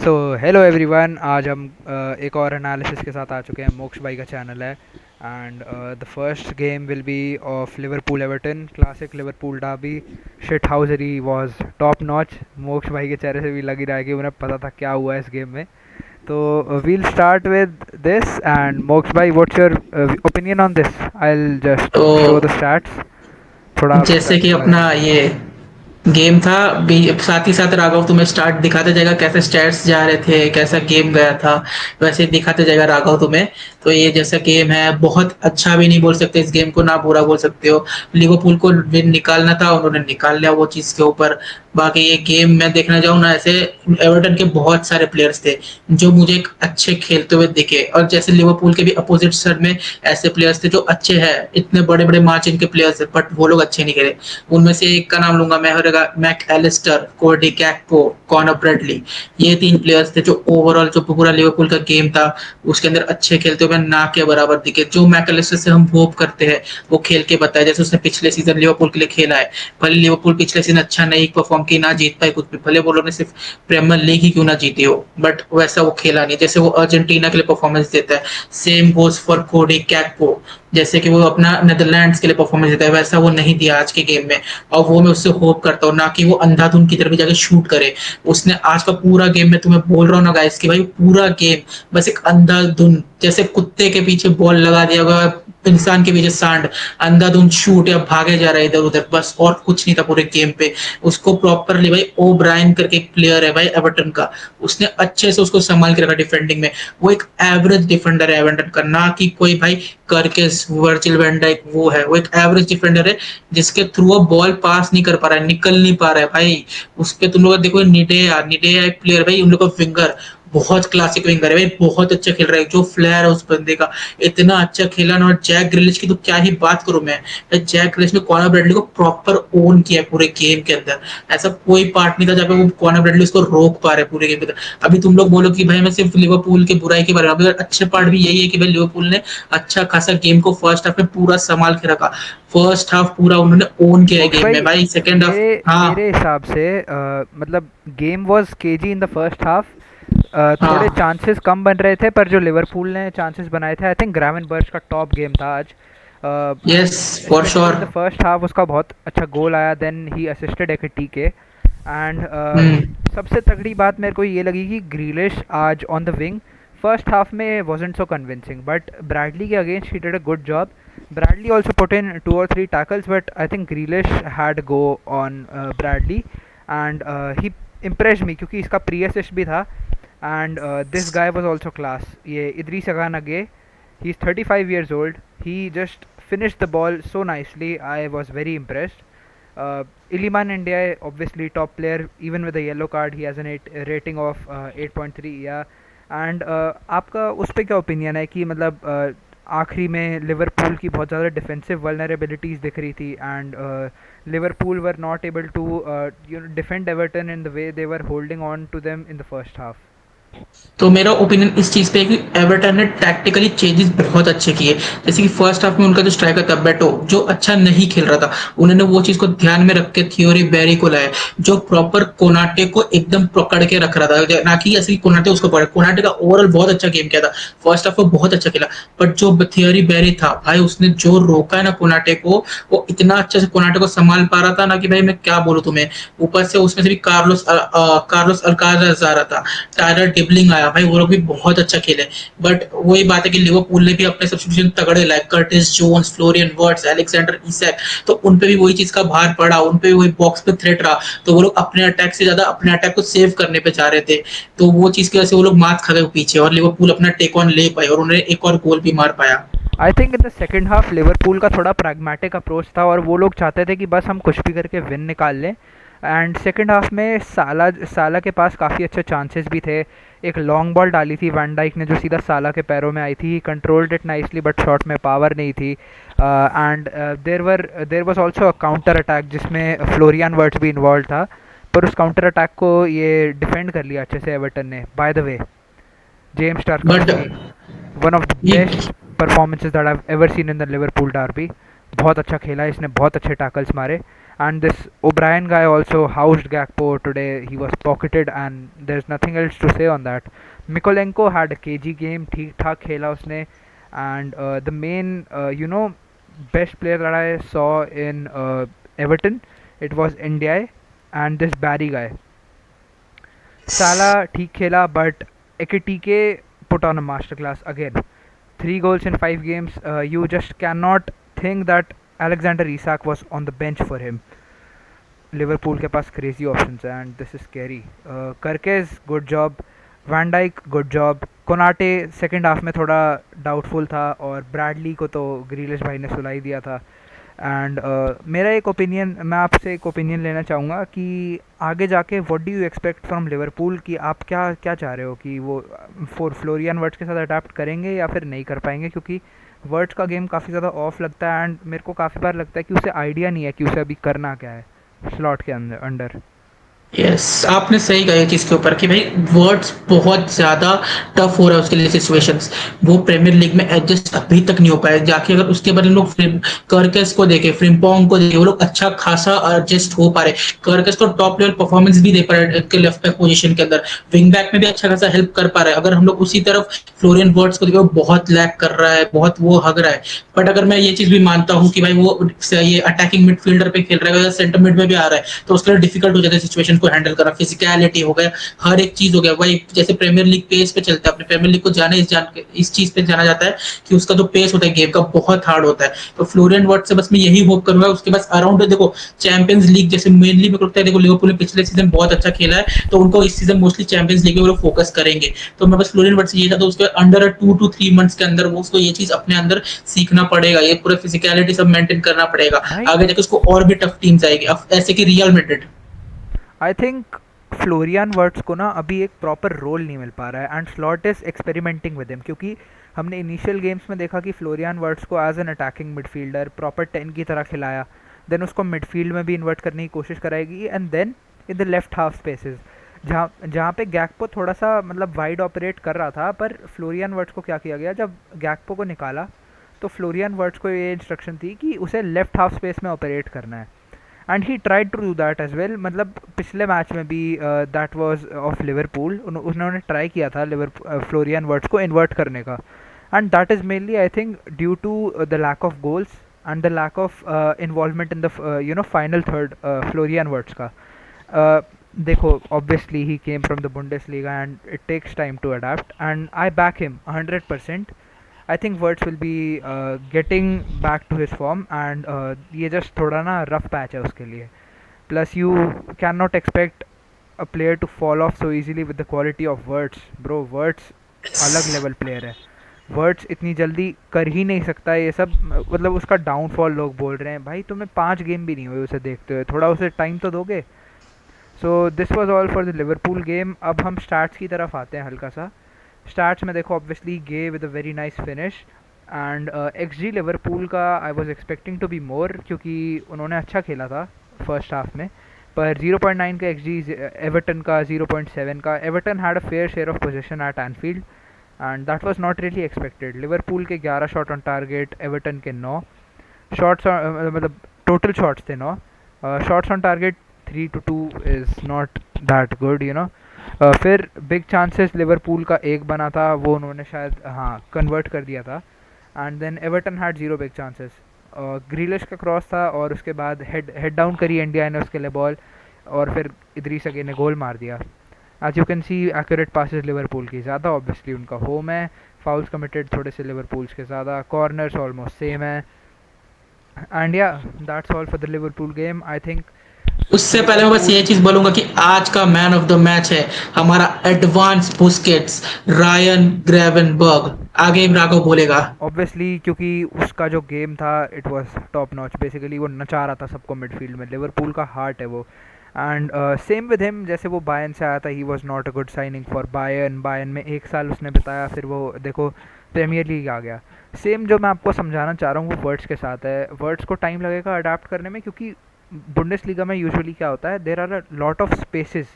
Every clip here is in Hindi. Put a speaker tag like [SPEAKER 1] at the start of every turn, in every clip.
[SPEAKER 1] So hello everyone. आज हम एक और एनालिसिस के साथ आ चुके हैं। मोक्ष भाई का चैनल है and the first game will be of Liverpool Everton, classic Liverpool derby. Shithousery was top notch. Moksh भाई के चेहरे से भी लग ही रहा है कि उन्हें पता था क्या हुआ इस गेम में। तो we'll start with this and Moksh भाई, what's your opinion on this? I will just
[SPEAKER 2] to
[SPEAKER 1] show the stats. थोड़ा आप
[SPEAKER 2] जैसे
[SPEAKER 1] स्टैट्स
[SPEAKER 2] कि
[SPEAKER 1] बताएं।
[SPEAKER 2] अपना ये गेम था साथ ही साथ राघव तुम्हें स्टार्ट दिखाते जाएगा कैसे स्टैट्स जा रहे थे, कैसा गेम गया था। वैसे ही दिखाते जाएगा राघव तुम्हें। तो ये जैसा गेम है, बहुत अच्छा भी नहीं बोल सकते इस गेम को, ना बुरा बोल सकते हो। लिवरपूल को विन निकालना था, उन्होंने निकाल लिया वो चीज के ऊपर। बाकी ये गेम मैं देखना चाहूँ ना, ऐसे एवर्टन के बहुत सारे प्लेयर्स थे जो मुझे एक अच्छे खेलते हुए दिखे, और जैसे लिवरपूल के भी अपोजिट साइड में ऐसे प्लेयर्स थे जो अच्छे हैं, इतने बड़े बड़े मार्जिन के प्लेयर्स थे, बट वो लोग अच्छे नहीं खेले। उनमें से एक का नाम लूंगा मैं, होगा मैक एलिस्टर, कोडी गैक्पो, कॉनर ब्रेडली। ये तीन प्लेयर्स थे जो ओवरऑल जो पूरा लिवरपूल का गेम था उसके अंदर अच्छे खेलते हुए ना के बराबर दिखे। जो मैक एलिस्टर से हम होप करते हैं वो खेल के बताया, जैसे उसने पिछले सीजन लिवरपूल के लिए खेला है। भले लिवरपूल पिछले सीजन अच्छा नहीं परफॉर्म की, ना जीत पाए कुछ भी, भले वो लोग ने सिर्फ प्रीमियर लीग ही क्यों ना जीती हो, बट वैसा वो खेला नहीं जैसे वो अर्जेंटीना के लिए परफॉर्मेंस देता है। सेम गोज फॉर कोडी कैक्पो, जैसे कि वो अपना नेदरलैंड्स के लिए परफॉर्मेंस देता है, वैसा वो नहीं दिया आज के गेम में। और वो मैं उससे होप करता हूँ, ना कि वो अंधाधुन की तरफ भी जाके शूट करे। उसने आज का पूरा गेम, मैं तुम्हें बोल रहा हूँ ना गाइस, कि भाई पूरा गेम बस एक अंधाधुन, जैसे कुत्ते के पीछे बॉल लगा दिया गया, इंसान के पीछे सांड, अंधाधुन शूट या भागे जा रहा है इधर उधर, बस और कुछ नहीं था पूरे गेम पे। उसको प्रॉपरली भाई ओ ब्रायन करके एक प्लेयर है भाई एवर्टन का, उसने अच्छे से उसको संभाल के रखा डिफेंडिंग में। वो एक एवरेज डिफेंडर है एवर्टन का, ना कि कोई भाई करकेस वर्जिल वैन डाइक वो है। वो एक एवरेज डिफेंडर है जिसके थ्रू वो बॉल पास नहीं कर पा रहा है, निकल नहीं पा रहा है भाई। उस पे तुम लोग देखो, निडेया निडेया एक प्लेयर भाई, उन लोग का विंगर, बहुत क्लासिक विंगर है भाई, बहुत अच्छा खेल रहा है। जो फ्लेयर है उस बंदे का, इतना अच्छा खेला ना। और जैक ग्रिलिश की तो क्या ही बात करूं मैं। जैक ग्रिलिश ने कॉनर ब्रेडली को प्रॉपर ओन किया है पूरे गेम के अंदर। ऐसा कोई पार्ट नहीं था जहाँ पे वो कॉनर ब्रेडली उसको रोक पा रहे पूरे गेम के अंदर। अभी तुम लोग बोलो कि भाई मैं सिर्फ लिवरपूल की बुराई के बारे में, अभी अच्छे पार्ट भी यही है कि भाई लिवरपूल ने अच्छा खासा गेम को फर्स्ट हाफ में पूरा संभाल के रखा। फर्स्ट हाफ पूरा उन्होंने ओन किया है
[SPEAKER 1] मोक्ष
[SPEAKER 2] गेम में
[SPEAKER 1] भाई,
[SPEAKER 2] भाई। सेकंड हाफ,
[SPEAKER 1] मेरे
[SPEAKER 2] हाँ
[SPEAKER 1] मेरे हिसाब से मतलब game was KG in the first half. थोड़े
[SPEAKER 2] हाँ,
[SPEAKER 1] चांसेस कम बन रहे थे, पर जो लिवरपूल ने चांसेस बनाए थे, आई थिंक ग्रावेनबर्च का टॉप गेम था आज।
[SPEAKER 2] Yes for
[SPEAKER 1] specially
[SPEAKER 2] sure.
[SPEAKER 1] In the first half उसका बहुत अच्छा गोल आया, देन ही असिस्टेड एक एंड
[SPEAKER 2] हम्म।
[SPEAKER 1] सबसे तगड़ी बात मेरे को ये लगी कि ग्रीलिश आज on the wing first half में wasn't so convincing, but Bradley के against he did a good job. Bradley also put in 2 or 3 tackles, but I think Grealish had go on Bradley, and he impressed me क्योंकि इसका प्री असिस्ट भी था। And this guy was also class. ये इदरीस अगान अगे, he is 35 years old. He just finished the ball so nicely. I was very impressed. Iliman India, obviously top player, even with a yellow card, he has an rating of 8.3. Yeah, and आपका उस पर क्या ओपिनियन है कि मतलब आखिरी में लिवरपूल की बहुत ज़्यादा डिफेंसिव वल्नरेबिलिटीज़ दिख रही थी and Liverpool were not able to defend Everton in the way they were holding on to them in the first half.
[SPEAKER 2] तो मेरा ओपिनियन इस चीज पे है कि एवर्टन ने टैक्टिकली चेंजेस बहुत अच्छे किए। जैसे कि फर्स्ट हाफ में उनका जो स्ट्राइकर था बेटो, जो अच्छा नहीं खेल रहा था, उन्होंने वो चीज को ध्यान में रख के थियोरी बेरी को लाया, जो प्रॉपर कोनाटे को एकदम पकड़ के रख रहा था, ना कि ऐसे कोनाटे उसको पकड़। कोनाटे का ओवरऑल बहुत अच्छा गेम किया था, फर्स्ट हाफ में बहुत अच्छा खेला। बट जो थियोरी बेरी था भाई, उसने जो रोका है ना कोनाटे को, वो इतना अच्छे से कोनाटे को संभाल पा रहा था ना कि भाई मैं क्या बोलूं तुम्हें। ऊपर से उसमें से भी कार्लोस अल्काराज आ रहा था, टायलर डिबलिंग आया भाई, वो लोग भी बहुत अच्छा खेले। बट वही बात है कि लिवरपूल ने भी अपने सब्स्टिट्यूशन तगड़े लाए, Curtis Jones, Florian Wirtz, Alexander Isak. तो उन पे भी वही चीज का भार पड़ा, उन पे भी वही बॉक्स पे थ्रेट रहा। तो वो लोग अपने अटैक से ज्यादा अपने अटैक को सेव करने पे जा रहे थे। तो वो चीज की वजह से वो लोग मात खा गए पीछे, और लिवरपूल अपना टेक ऑन ले पाए, और उन्होंने एक और गोल भी मार पाया।
[SPEAKER 1] I think in the second half Liverpool का थोड़ा प्रैग्मेटिक अप्रोच था और वो लोग चाहते थे कि बस हम कुछ भी करके विन निकाल लें। एंड सेकेंड हाफ में साला के पास काफ़ी अच्छे चांसेस भी थे। एक लॉन्ग बॉल डाली थी वैन डाइक ने जो सीधा साला के पैरों में आई थी, controlled it nicely, but shot में पावर नहीं थी। And there was also a counter attack जिसमें फ्लोरियन वर्ड्स भी इन्वॉल्व था, पर उस काउंटर अटैक को ये डिफेंड कर लिया अच्छे से एवर्टन ने। By the way, James
[SPEAKER 2] but
[SPEAKER 1] Tarkowski, one of the
[SPEAKER 2] ये
[SPEAKER 1] best performances that I ever seen in the Liverpool derby. बहुत अच्छा खेला इसने, बहुत अच्छे टैकल्स मारे। And this O'Brien guy also housed Gakpo today. He was pocketed, and there's nothing else to say on that. Mikolenko had a KG game, ठीक ठाक खेला उसने, and the main, best player that I saw in Everton, it was Ndiaye and this Barry guy. Salah ठीक खेला, but Ekitike put on a masterclass again. 3 goals in 5 games. You just cannot think that Alexander Isak was on the bench for him. Liverpool के पास क्रेजी ऑप्शंस हैं and this is scary. Kerkez good job, van Dijk good job, Konate second half में थोड़ा डाउटफुल था और ब्रैडली को तो ग्रीलिश भाई ने सुलाई दिया था. एंड मेरा एक ओपिनियन, मैं आपसे एक ओपिनियन लेना चाहूँगा कि आगे जाके what do you expect from Liverpool, कि आप क्या क्या चाह रहे हो कि वो फ्लोरियन वर्ड्स के साथ अडेप्ट करेंगे या फिर नहीं कर पाएंगे, क्योंकि वर्ड्स का गेम काफ़ी ज़्यादा ऑफ लगता है एंड मेरे को काफ़ी बार लगता है कि उसे आइडिया नहीं है कि उसे अभी करना क्या है स्लॉट के अंदर अंडर.
[SPEAKER 2] यस, आपने सही कहा ये चीज़ के ऊपर कि भाई वर्ड्स बहुत ज़्यादा टफ हो रहा है उसके लिए सिचुएशंस. वो प्रीमियर लीग में एडजस्ट अभी तक नहीं हो पाए. जाके अगर उसके बाद हम लोग कर्कस को देखे, फ्रिम्पोंग को देखे, वो लोग अच्छा खासा एडजस्ट हो पा रहे. कर्कस को टॉप लेवल परफॉर्मेंस भी दे पा रहे के लेफ्ट बैक पोजीशन के अंदर. विंग बैक में भी अच्छा खासा हेल्प कर पा रहा है. अगर हम लोग उसी तरफ फ्लोरियन वर्ड्स को देखे, वो बहुत लैक कर रहा है, बहुत वो हग रहा है. बट अगर मैं ये चीज भी मानता हूँ कि भाई वो ये अटैकिंग मिडफील्डर पे खेल रहा है, सेंटर मिड में भी आ रहा है, तो उसके लिए डिफिकल्ट हो जाता है सिचुएशन को हैंडल करना. फिजिकलिटी हो गया, हर एक चीज हो गया. भाई जैसे प्रीमियर लीग पेस पे चलता है, अपने प्रीमियर लीग को इस चीज पे जाना जाता है कि उसका जो पेस होता है गेम का बहुत हार्ड होता है. तो फ्लोरियन वर्ड से बस मैं यही होप करूंगा. उसके बाद अराउंड देखो चैंपियंस लीग जैसे मेनली मेरे को लगता है, देखो लिवरपूल ने पिछले सीजन बहुत अच्छा खेला है, तो उनको इस सीजन मोस्टली चैंपियंस लीग में वो फोकस करेंगे. तो मैं बस फ्लोरियन वर्ड से ये था, तो उसके अंडर 2 to 3 months के अंदर वो उसको ये चीज अपने अंदर सीखना पड़ेगा. ये पूरा फिजिकलिटी सब मेंटेन करना पड़ेगा.
[SPEAKER 1] भाई
[SPEAKER 2] आगे जाके उसको और भी टफ टीम्स आएगी, ऐसे कि real Madrid.
[SPEAKER 1] I think Florian Wirtz को ना अभी एक प्रॉपर रोल नहीं मिल पा रहा है and Slot is experimenting with him, क्योंकि हमने इनिशियल गेम्स में देखा कि फ्लोरियन वर्ड्स को as an attacking midfielder proper 10 की तरह खिलाया, देन उसको मिडफील्ड में भी इन्वर्ट करने की कोशिश कराएगी and then in the left half spaces जहाँ जहाँ पे गैकपो थोड़ा सा मतलब वाइड ऑपरेट कर रहा था. पर फ्लोरियन वर्ड्स को क्या किया गया, जब गैकपो को निकाला तो फ्लोरियन वर्ड्स को ये इंस्ट्रक्शन थी कि उसे लेफ्ट हाफ स्पेस में ऑपरेट करना है and he tried to do that as well. मतलब पिछले मैच में भी दैट वाज ऑफ लिवरपूल, उन्होंने ट्राई किया था फ्लोरियन वर्ड्स को इन्वर्ट करने का and that is mainly I think due to the lack of goals and the lack of involvement in the final third Florian Wirtz का. देखो obviously he came from the Bundesliga and it takes time to adapt and I back him 100%. I think Wirtz will be getting back to his form and ये just थोड़ा ना rough patch है उसके लिए. Plus you cannot expect a player to fall off so easily with the quality of Wirtz. Bro, Wirtz अलग level player है. Wirtz इतनी जल्दी कर ही नहीं सकता ये सब. मतलब उसका downfall लोग बोल रहे हैं. भाई तुम्हें 5 गेम भी नहीं हुए उसे देखते हुए, थोड़ा उसे टाइम तो दोगे. So this was all for the Liverpool game. अब हम स्टार्ट्स की तरफ आते हैं हल्का सा. स्टार्ट्स में देखो ऑब्वियसली गे with a very nice finish and X G Liverpool का I was expecting to be more, क्योंकि उन्होंने अच्छा खेला था फर्स्ट हाफ में. पर 0.9 का एक्स जी, एवर्टन का 0.7 का. Everton had a fair share of possession at Anfield and that was not really expected. Liverpool के 11 शॉट ऑन टारगेट, एवर्टन के 9 शॉट्स, मतलब टोटल शॉट्स थे 9. Shots on target 3-2 is not that good you know. फिर बिग चांसेस लिवरपूल का एक बना था, वो उन्होंने शायद हाँ कन्वर्ट कर दिया था and then Everton had 0 big chances. Grealish का क्रॉस था और उसके बाद हेड डाउन करी इंडिया ने उसके लिए बॉल और फिर इदरीस अगे ने गोल मार दिया. As you can see accurate passes Liverpool की ज़्यादा, ऑब्वियसली उनका होम है. फाउल्स कमिटेड थोड़े से लिवरपूल्स के ज़्यादा, कॉर्नर्स ऑलमोस्ट सेम है एंड या that's all for the Liverpool game. I think
[SPEAKER 2] उससे पहले मैं बस ये
[SPEAKER 1] लिवरपूल
[SPEAKER 2] चीज बोलूंगा कि आज का मैन ऑफ द मैच है हमारा एडवांस बुस्केट्स, रायन ग्रेवनबर्ग. आगे राघव बोलेगा.
[SPEAKER 1] ऑब्वियसली क्योंकि उसका जो गेम था it was top notch. Basically वो नचा रहा था सबको मिडफील्ड में. लिवरपूल का हार्ट है वो एंड सेम विद हिम. जैसे वो बायन से आया था, ही was not a good signing for Bayern. Bayern में 1 साल उसने बताया, फिर वो देखो प्रीमियर लीग आ गया. सेम जो मैं आपको समझाना चाह रहा हूँ वो वर्ड्स के साथ है. वर्ड्स को टाइम लगेगा अडाप्ट करने में, क्योंकि बुंडेसलीगा में यूजुअली क्या होता है, there are a lot of spaces.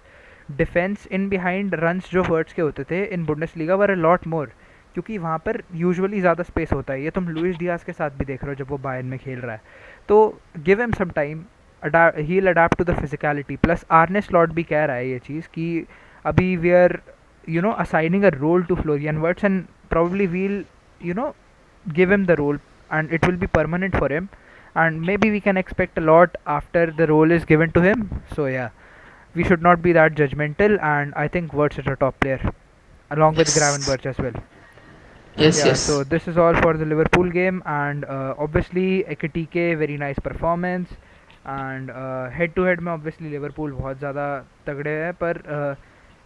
[SPEAKER 1] Defence in behind runs जो वर्ड्स के होते थे इन Bundesliga were a lot more, क्योंकि वहाँ पर यूजुअली ज़्यादा स्पेस होता है. ये तुम लुइस डियाज के साथ भी देख रहे हो जब वो बायर्न में खेल रहा है. तो give him some time. he'll adapt to the physicality. Plus Arne Slot भी कह रहा है ये चीज़ कि अभी we are assigning a role to Florian Wirtz, and probably we'll you know give him the role, and it will be permanent for him, and maybe we can expect a lot after the role is given to him. So yeah, we should not be that judgmental, and I think Wirtz is a top player along with
[SPEAKER 2] Yes.
[SPEAKER 1] Gravenberch as well.
[SPEAKER 2] Yes,
[SPEAKER 1] Yeah, so
[SPEAKER 2] yes.
[SPEAKER 1] this is all for the Liverpool game, and obviously Ekitike very nice performance, and head to head में obviously Liverpool बहुत ज़्यादा तगड़े है, पर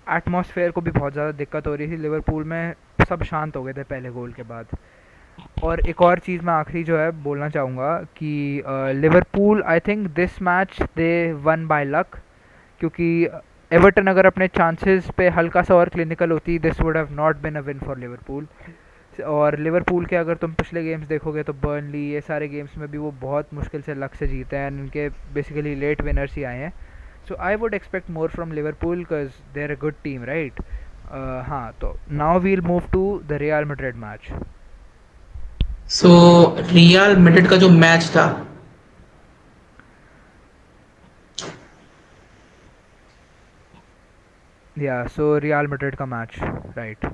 [SPEAKER 1] एटमॉस्फेयर को भी बहुत ज़्यादा दिक्कत हो रही थी लिवरपूल में, सब शांत हो गए थे पहले गोल के बाद. और एक और चीज़ मैं आखिरी जो है बोलना चाहूँगा कि Liverpool I think this match they one by luck, क्योंकि एवर्टन अगर अपने चांसेस पे हल्का सा और क्लिनिकल होती, this would have not been a win for Liverpool. और लिवरपूल के अगर तुम पिछले गेम्स देखोगे तो बर्नली ये सारे गेम्स में भी वो बहुत मुश्किल से लक से जीते हैं, इनके बेसिकली लेट विनर्स ही आए हैं. So I would expect more from Liverpool because they are a good team, right. हाँ, तो now we'll move to the Real Madrid match.
[SPEAKER 2] So Real Madrid का जो मैच था,
[SPEAKER 1] या सो रियल मैड्रिड का मैच, राइट.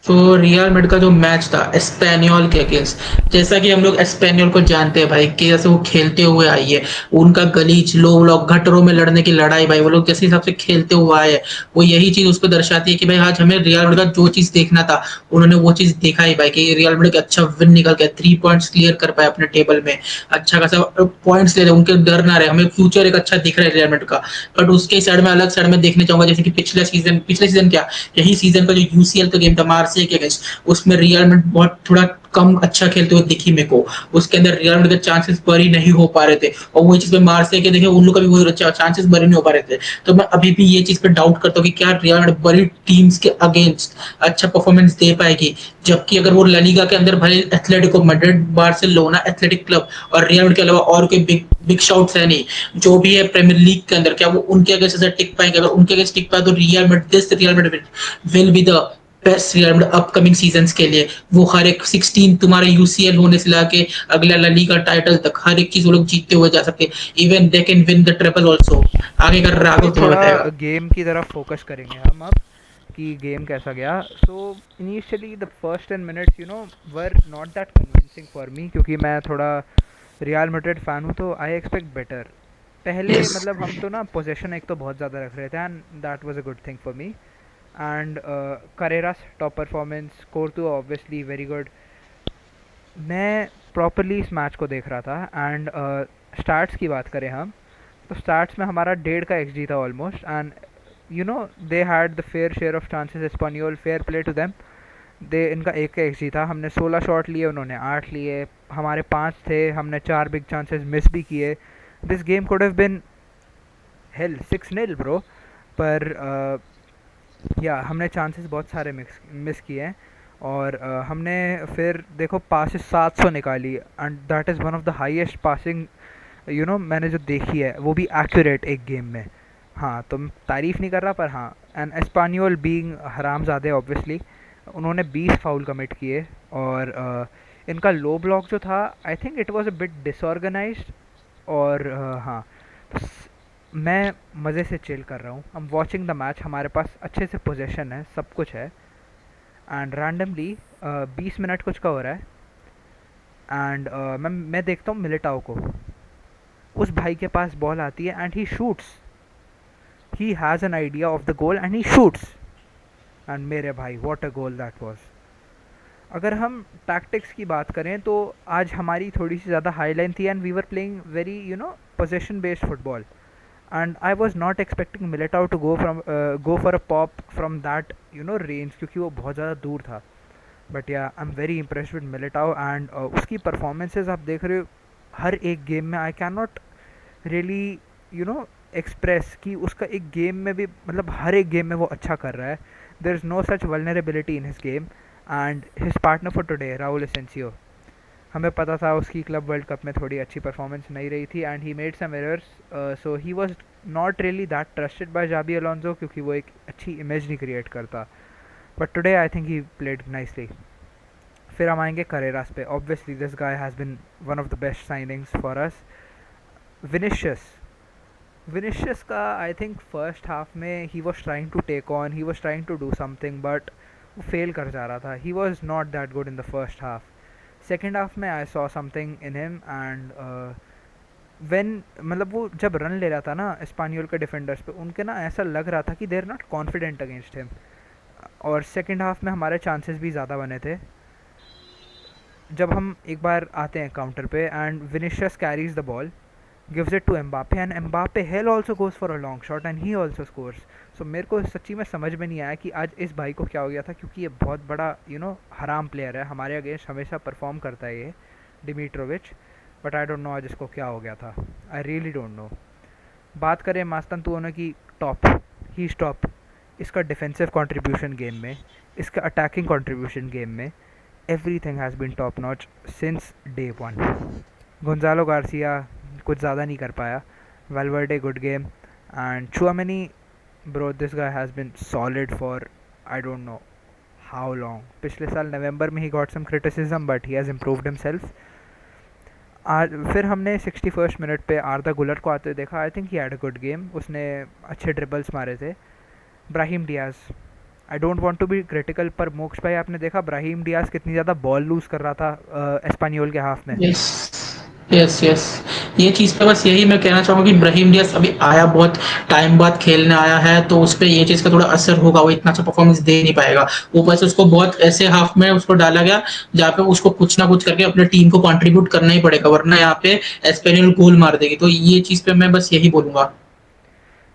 [SPEAKER 2] तो रियल मैड्रिड का जो मैच था एस्पेनियोल के अगेंस्ट, जैसा कि हम लोग एस्पेनियोल को जानते हैं भाई कि जैसे वो खेलते हुए आई है, उनका गलीच लो ब्लॉक गटरों में लड़ने की लड़ाई भाई, वो लोग जिस हिसाब से खेलते हुए आए हैं, वो यही चीज उसको दर्शाती है कि भाई आज हमें रियल मैड्रिड का जो चीज देखना था उन्होंने वो चीज देखा ही भाई, कि रियल मैड्रिड अच्छा विन निकल के 3 पॉइंट्स क्लियर कर पाए अपने टेबल में, अच्छा खासा पॉइंट्स ले रहे, उनके डर ना रहे, हमें फ्यूचर एक अच्छा दिख रहा है रियल मैड्रिड का. बट उसके साइड में अलग साइड में देखने चाहूंगा, जैसे कि पिछले सीजन क्या, यही सीजन का जो यूसीएल का गेम था मार्से के अगेंस्ट, उसमें रियल मैड्रिड बहुत थोड़ा कम अच्छा खेलते हुए दिखी मेरे को. उसके अंदर रियल मैड्रिड के चांसेस बरी नहीं हो पा रहे थे, और वही चीज में मार्से के देखे उन लोग का भी वो चांसेस बरी नहीं हो पा रहे थे. तो मैं अभी भी ये चीज पे डाउट करता हूँ कि क्या रियल मैड्रिड बड़ी टीम्स के अगेंस्ट अच्छा परफॉर्मेंस दे पाएगी, जबकि अगर वो लालीगा के अंदर भले Atletico Madrid, Barcelona, athletic club और रियल मैड्रिड के अलावा और कोई बिग बिग शॉट्स है नहीं, जो भी है प्रीमियर लीग के अंदर, क्या वो उनके अगेंस्ट ऐसे टिक पाएंगे? अगर उनके अगेंस्ट टिक पाए तो Real Madrid will be the best real Madrid upcoming seasons के लिए. वो हर एक 16 तुम्हारे यूसीएल होने से लाके अगला ला लीगा टाइटल तक हर एक चीज वो लोग जीतते हुए जा सकते. Even they can win the triple also. आगे का
[SPEAKER 1] चलिए
[SPEAKER 2] राघव तुम्हें
[SPEAKER 1] थोड़ा
[SPEAKER 2] बताएगा.
[SPEAKER 1] गेम की तरफ फोकस करेंगे हम अब कि गेम कैसा गया. So initially the first 10 minutes were not that convincing for me, क्योंकि मैं थोड़ा रियल मैड्रिड फ़ैन हूँ, तो आई एक्सपेक्ट बेटर. पहले
[SPEAKER 2] यस.
[SPEAKER 1] मतलब हम तो ना पोजेशन एक तो बहुत ज़्यादा रख रहे थे, and that was a good thing for me. And Carreras top performance, Courtois obviously very good. मैं प्रॉपरली इस मैच को देख रहा था, एंड स्टार्ट्स की बात करें हम, तो स्टार्ट्स में हमारा 1.5 का XG था almost, and they had the fair share of chances. Espanyol, fair play to them, they इनका 1 का XG था. हमने 16 शॉट लिए, उन्होंने 8 लिए, हमारे 5 थे, हमने 4 बिग चांसेस मिस भी किए. This game could have been hello 6-0 bro. पर या हमने चांसेस बहुत सारे मिस किए हैं, और हमने फिर देखो पासिस 700 निकाली, and that is one of the highest passing मैंने जो देखी है, वो भी एक्यूरेट एक गेम में. हाँ, तो मैं तारीफ़ नहीं कर रहा, पर हाँ. एंड एस्पानियोल बीइंग हरामज़ादे ऑब्वियसली, उन्होंने 20 फाउल कमिट किए, और इनका लो ब्लॉक जो था, आई think it was a bit disorganised. और हाँ, तो मैं मज़े से चिल कर रहा हूँ, I am watching the match, हमारे पास अच्छे से पोजेशन है, सब कुछ है. एंड रैंडमली 20 मिनट कुछ का हो रहा है, एंड मैं देखता हूँ मिलिटाओ को. उस भाई के पास बॉल आती है, and he shoots, he has an idea of the goal and he shoots. And मेरे भाई, what a goal that was. अगर हम टैक्टिक्स की बात करें तो आज हमारी थोड़ी सी ज़्यादा हाई लाइन थी, and we were playing very possession based football. And I was not expecting Militao to go for a pop from that range, क्योंकि वो बहुत ज़्यादा दूर था. But yeah I am very impressed with Militao, and उसकी परफॉर्मेंसेज आप देख रहे हो हर एक गेम में. I can not really express कि उसका एक गेम में भी, मतलब हर एक गेम में वो अच्छा कर रहा है. There is no such vulnerability in his game. And his partner for today, Raul Asencio, हमें पता था उसकी क्लब वर्ल्ड कप में थोड़ी अच्छी परफॉर्मेंस नहीं रही थी, and he made some errors, so he was not really that trusted by Xabi Alonso, क्योंकि वो एक अच्छी इमेज नहीं क्रिएट करता. But today I think he played nicely. फिर हम आएंगे करेरास पे. Obviously this guy has been one of the best signings for us. Vinicius Vinicius का आई थिंक फर्स्ट हाफ में he was trying to take on, he was trying to do something, but वो फेल कर जा रहा था. He was not that good in the first half. Second half में I saw something in him and when मतलब वो जब रन ले रहा था ना स्पानियोल के डिफेंडर्स पे, उनके ना ऐसा लग रहा था कि they are not confident against him. और सेकेंड हाफ में हमारे चांसेस भी ज़्यादा बने थे. जब हम एक बार आते हैं काउंटर पे and Vinicius carries the ball, gives it to Mbappe and Mbappe hell also goes for a long shot and he also scores. So मेरे को सच्ची में समझ में नहीं आया कि आज इस भाई को क्या हो गया था, क्योंकि ये बहुत बड़ा हराम प्लेयर है, हमारे अगेंस्ट हमेशा परफॉर्म करता है ये Dimitrovic. But I don't know आज इसको क्या हो गया था. I really don't know. बात करें मास्तनतुओनो की, टॉप, ही टॉप. इसका डिफेंसिव कंट्रीब्यूशन गेम में, इसका अटैकिंग कंट्रीब्यूशन गेम में, everything has been top notch since day one. Gonzalo Garcia कुछ ज़्यादा नहीं कर पाया. Valverde good game and Tchouameni, bro this guy has been solid for I don't know how long. पिछले साल नवंबर में he got some criticism but he has improved himself. आज फिर हमने 61st मिनट पे आर्दा गुलर को आते हुए देखा. I think he had a good game. उसने अच्छे ड्रिबल्स मारे थे. Brahim Diaz, I don't want to be critical, पर मोक्ष भाई आपने देखा ब्राहिम डियाज कितनी ज़्यादा बॉल लूज़ कर रहा था एस्पानियोल के हाफ में.
[SPEAKER 2] Yes, yes, yes. ये चीज़ पे बस यही मैं कहना चाहूँगा कि ब्राहीम डियाज़ अभी आया, बहुत टाइम बाद खेलने आया है, तो उस पे ये चीज़ का थोड़ा असर होगा, वो इतना अच्छा परफ़ॉर्मेंस दे नहीं पाएगा। वो बस उसको बहुत ऐसे हाफ में उसको डाला गया, जहाँ पे उसको कुछ ना कुछ करके अपने टीम को कंट्रीब्यूट करना ही पड़ेगा, वरना यहाँ पे एस्पेनियल गोल मार देगी। तो ये चीज़ पे मैं बस यही बोलूँगा।